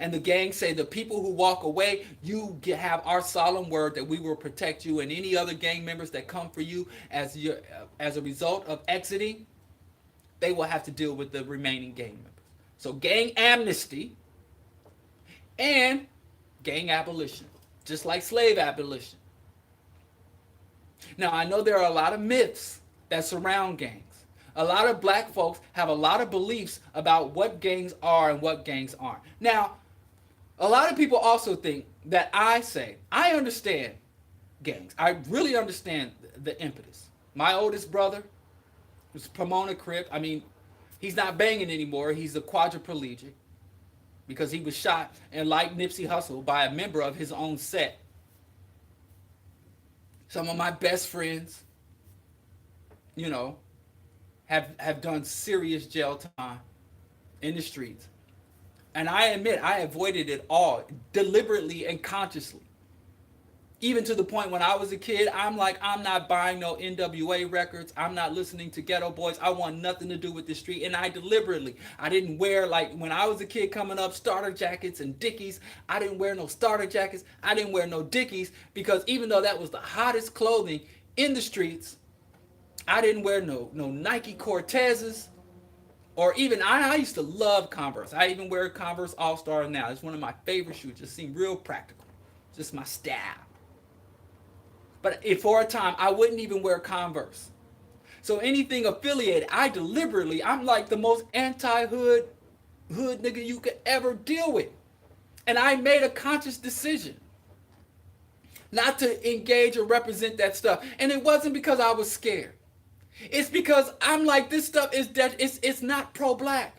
And the gangs say the people who walk away, you have our solemn word that we will protect you and any other gang members that come for you as a result of exiting, they will have to deal with the remaining gang members. So gang amnesty and gang abolition, just like slave abolition. Now, I know there are a lot of myths that surround gangs. A lot of black folks have a lot of beliefs about what gangs are and what gangs aren't. Now, a lot of people also think that I understand gangs. I really understand the impetus. My oldest brother was Pomona Crip. I mean, he's not banging anymore. He's a quadriplegic because he was shot, and like Nipsey Hussle, by a member of his own set. Some of my best friends, have done serious jail time in the streets. And I admit I avoided it all deliberately and consciously. Even to the point when I was a kid, I'm like, I'm not buying no NWA records. I'm not listening to Ghetto Boys. I want nothing to do with the street. And I didn't wear, like when I was a kid coming up, starter jackets and Dickies. I didn't wear no starter jackets. I didn't wear no Dickies because even though that was the hottest clothing in the streets, I didn't wear no Nike Cortezes, or even, I used to love Converse. I even wear Converse All-Star now. It's one of my favorite shoes. Just seem real practical. Just my style. But for a time, I wouldn't even wear Converse. So anything affiliated, I'm like the most anti-hood nigga you could ever deal with. And I made a conscious decision not to engage or represent that stuff. And it wasn't because I was scared. It's because I'm like, this stuff is dead. It's not pro-black.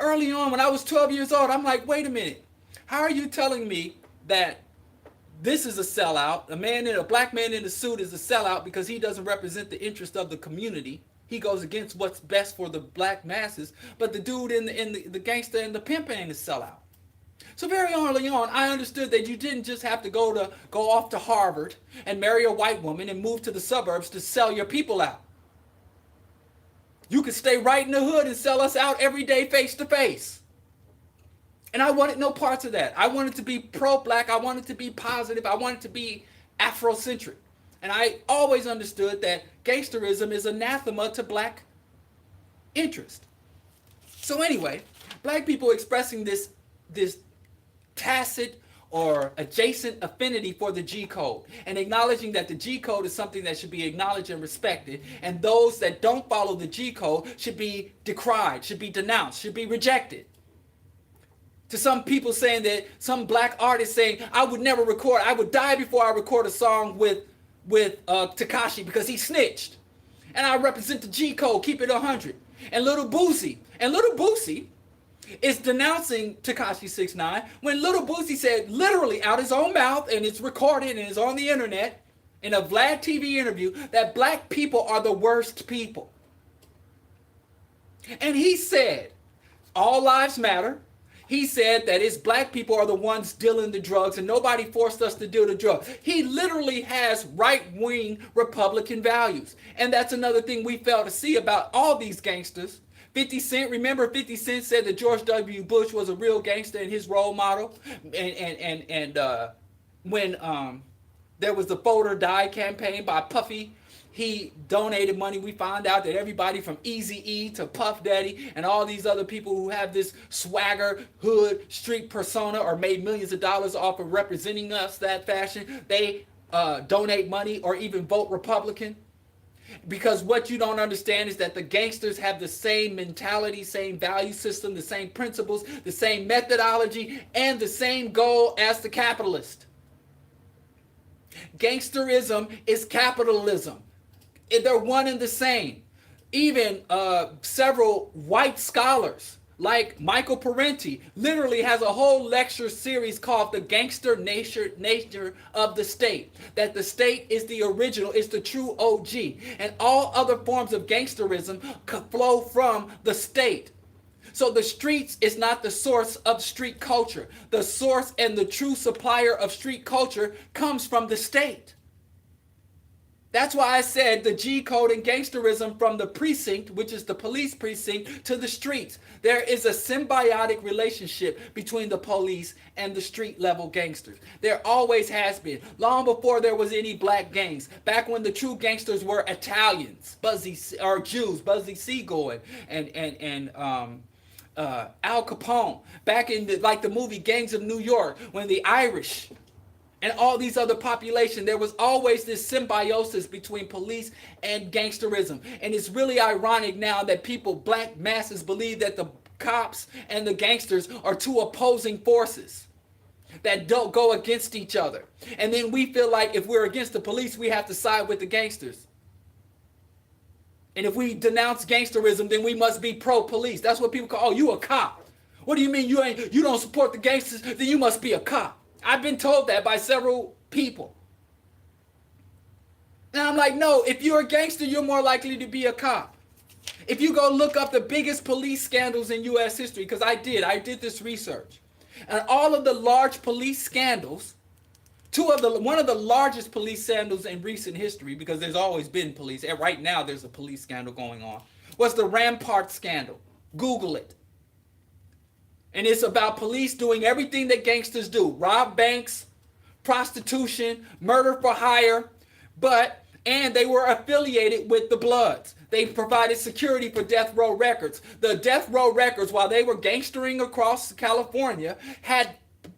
Early on, when I was 12 years old, I'm like, wait a minute. How are you telling me that this is a sellout? A black man in a suit is a sellout because he doesn't represent the interest of the community. He goes against what's best for the black masses. But the dude in the gangster and the pimp ain't a sellout. So very early on, I understood that you didn't just have to go off to Harvard and marry a white woman and move to the suburbs to sell your people out. You could stay right in the hood and sell us out every day face to face. And I wanted no parts of that. I wanted to be pro-black. I wanted to be positive. I wanted to be Afrocentric. And I always understood that gangsterism is anathema to black interest. So anyway, black people expressing this tacit or adjacent affinity for the G code and acknowledging that the G code is something that should be acknowledged and respected, and those that don't follow the G code should be decried, should be denounced, should be rejected. To some people saying that, some black artists saying, I would never record, I would die before I record a song with Takashi because he snitched. And I represent the G code, keep it 100. And Little Boosie is denouncing Takashi 6ix9ine when Little Boosie said literally out his own mouth, and it's recorded and it's on the internet in a Vlad TV interview, that black people are the worst people. And he said, all lives matter. He said that it's black people are the ones dealing the drugs and nobody forced us to deal the drugs. He literally has right-wing Republican values. And that's another thing we fail to see about all these gangsters. 50 Cent, remember 50 Cent said that George W. Bush was a real gangster and his role model. And when there was the Vote or Die campaign by Puffy, he donated money. We found out that everybody from Eazy-E to Puff Daddy and all these other people who have this swagger, hood, street persona or made millions of dollars off of representing us that fashion, they donate money or even vote Republican. Because what you don't understand is that the gangsters have the same mentality, same value system, the same principles, the same methodology, and the same goal as the capitalist. Gangsterism is capitalism. They're one and the same. Even several white scholars like Michael Parenti literally has a whole lecture series called The Gangster Nature of the State. That the state is the original, is the true OG. And all other forms of gangsterism flow from the state. So the streets is not the source of street culture. The source and the true supplier of street culture comes from the state. That's why I said the G code and gangsterism from the precinct, which is the police precinct, to the streets. There is a symbiotic relationship between the police and the street level gangsters. There always has been, long before there was any black gangs. Back when the true gangsters were Italians, Jews, Bugsy Siegel and Al Capone. Back in the movie Gangs of New York, when the Irish and all these other population, there was always this symbiosis between police and gangsterism. And it's really ironic now that black masses believe that the cops and the gangsters are two opposing forces that don't go against each other. And then we feel like if we're against the police, we have to side with the gangsters. And if we denounce gangsterism, then we must be pro-police. That's what people call, oh, you a cop. What do you mean you don't support the gangsters? Then you must be a cop. I've been told that by several people. And I'm like, no, if you're a gangster, you're more likely to be a cop. If you go look up the biggest police scandals in U.S. history, because I did this research. And all of the large police scandals, one of the largest police scandals in recent history, because there's always been police, and right now there's a police scandal going on, was the Rampart scandal. Google it. And it's about police doing everything that gangsters do. Rob banks, prostitution, murder for hire, and they were affiliated with the Bloods. They provided security for Death Row Records. The Death Row Records, while they were gangstering across California, had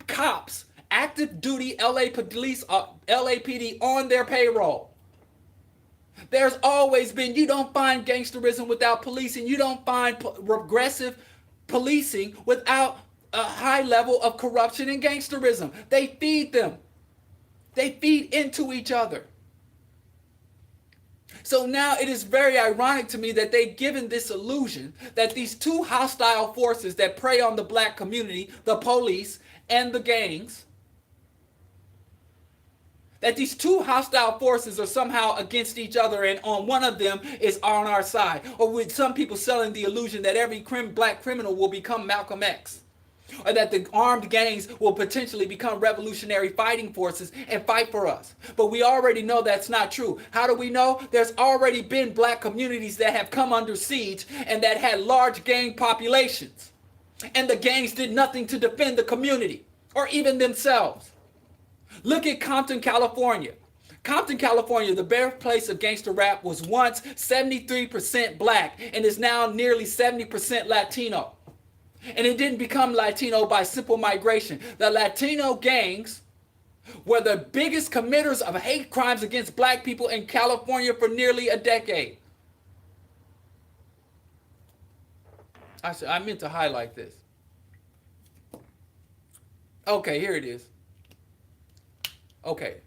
cops, active duty LAPD on their payroll. There's always been, you don't find gangsterism without policing. You don't find progressive policing without a high level of corruption and gangsterism. They feed them. They feed into each other. So now it is very ironic to me that they've given this illusion that these two hostile forces that prey on the black community, the police and the gangs, that these two hostile forces are somehow against each other and on one of them is on our side. Or with some people selling the illusion that every black criminal will become Malcolm X. Or that the armed gangs will potentially become revolutionary fighting forces and fight for us. But we already know that's not true. How do we know? There's already been black communities that have come under siege and that had large gang populations. And the gangs did nothing to defend the community or even themselves. Look at Compton, California. Compton, California, the birthplace of gangster rap, was once 73% black and is now nearly 70% Latino. And it didn't become Latino by simple migration. The Latino gangs were the biggest committers of hate crimes against black people in California for nearly a decade. I meant to highlight this. Okay, here it is. Okay.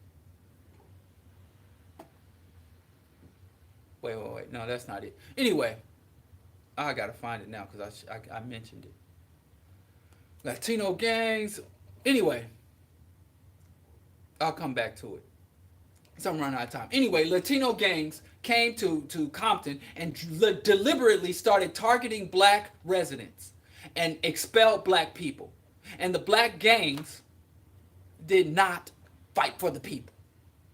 Wait. No, that's not it. Anyway, I gotta find it now because I mentioned it. Latino gangs. Anyway, I'll come back to it. So I'm running out of time. Anyway, Latino gangs came to Compton and deliberately started targeting black residents and expelled black people. And the black gangs did not fight for the people.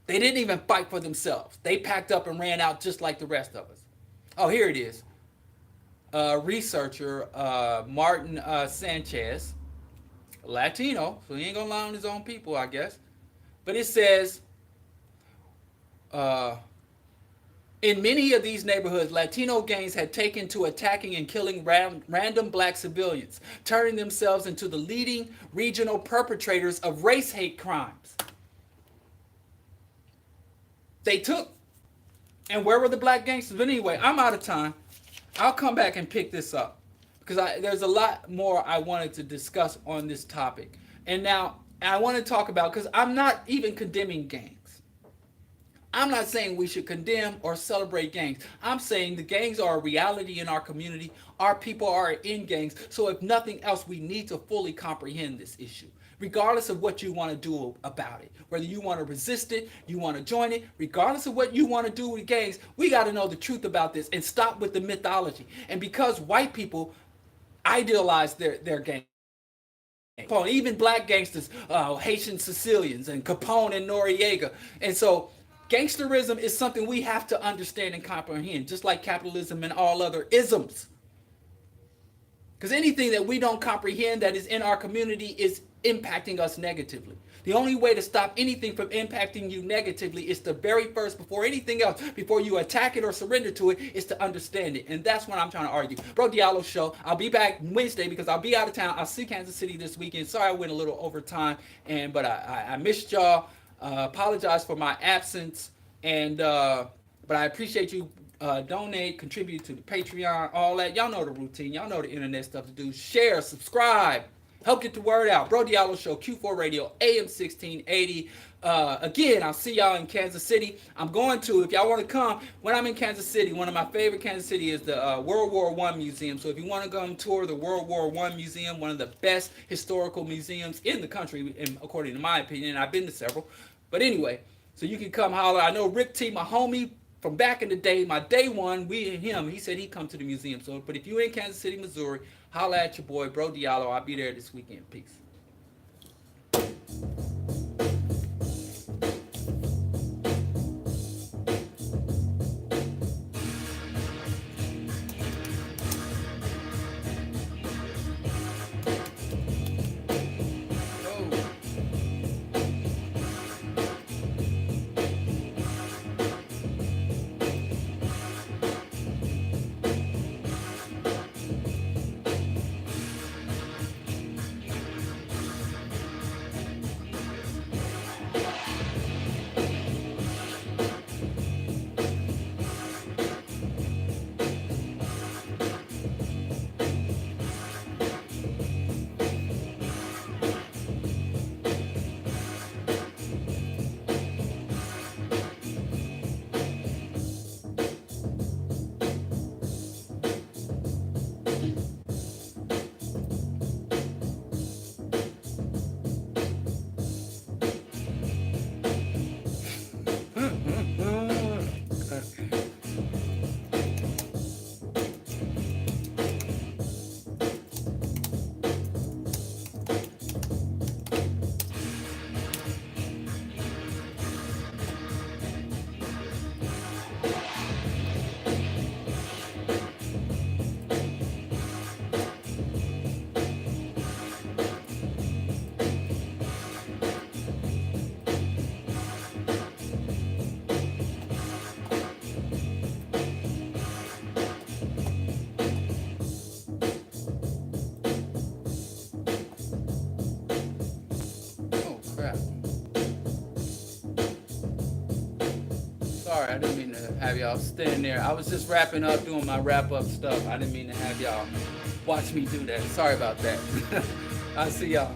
They didn't even fight for themselves. They packed up and ran out just like the rest of us. Oh, here it is. Researcher Martin Sanchez, Latino, so he ain't gonna lie on his own people, I guess. But it says, in many of these neighborhoods, Latino gangs had taken to attacking and killing random black civilians, turning themselves into the leading regional perpetrators of race hate crimes. They took, and where were the black gangsters? But anyway, I'm out of time. I'll come back and pick this up because there's a lot more I wanted to discuss on this topic. And now I want to talk about, because I'm not even condemning gangs. I'm not saying we should condemn or celebrate gangs. I'm saying the gangs are a reality in our community. Our people are in gangs. So if nothing else, we need to fully comprehend this issue, regardless of what you want to do about it. Whether you want to resist it, you want to join it, regardless of what you want to do with gangs, we got to know the truth about this and stop with the mythology. And because white people idealize their gang, even black gangsters, Haitian Sicilians, and Capone and Noriega. And so gangsterism is something we have to understand and comprehend, just like capitalism and all other isms. Because anything that we don't comprehend that is in our community is impacting us negatively. The only way to stop anything from impacting you negatively is the very first, before anything else, before you attack it or surrender to it, is to understand it. And that's what I'm trying to argue. Bro Diallo show. I'll be back Wednesday because I'll be out of town. I'll see Kansas City this weekend. Sorry I went a little over time, but I missed y'all. Apologize for my absence. But I appreciate you. Donate, contribute to the Patreon, all that. Y'all know the routine. Y'all know the internet stuff to do. Share, subscribe. Help get the word out. Bro Diallo Show, Q4 Radio, AM 1680. Again, I'll see y'all in Kansas City. I'm going to, if y'all want to come, when I'm in Kansas City, one of my favorite Kansas City is the World War I Museum. So if you want to go and tour the World War I Museum, one of the best historical museums in the country, according to my opinion, I've been to several. But anyway, so you can come holler. I know Rick T, my homie, from back in the day, my day one, we and him, he said he'd come to the museum. So, but if you're in Kansas City, Missouri, holla at your boy, Bro Diallo. I'll be there this weekend. Peace. I didn't mean to have y'all stand there. I was just wrapping up, doing my wrap-up stuff. I didn't mean to have y'all watch me do that. Sorry about that. I'll see y'all.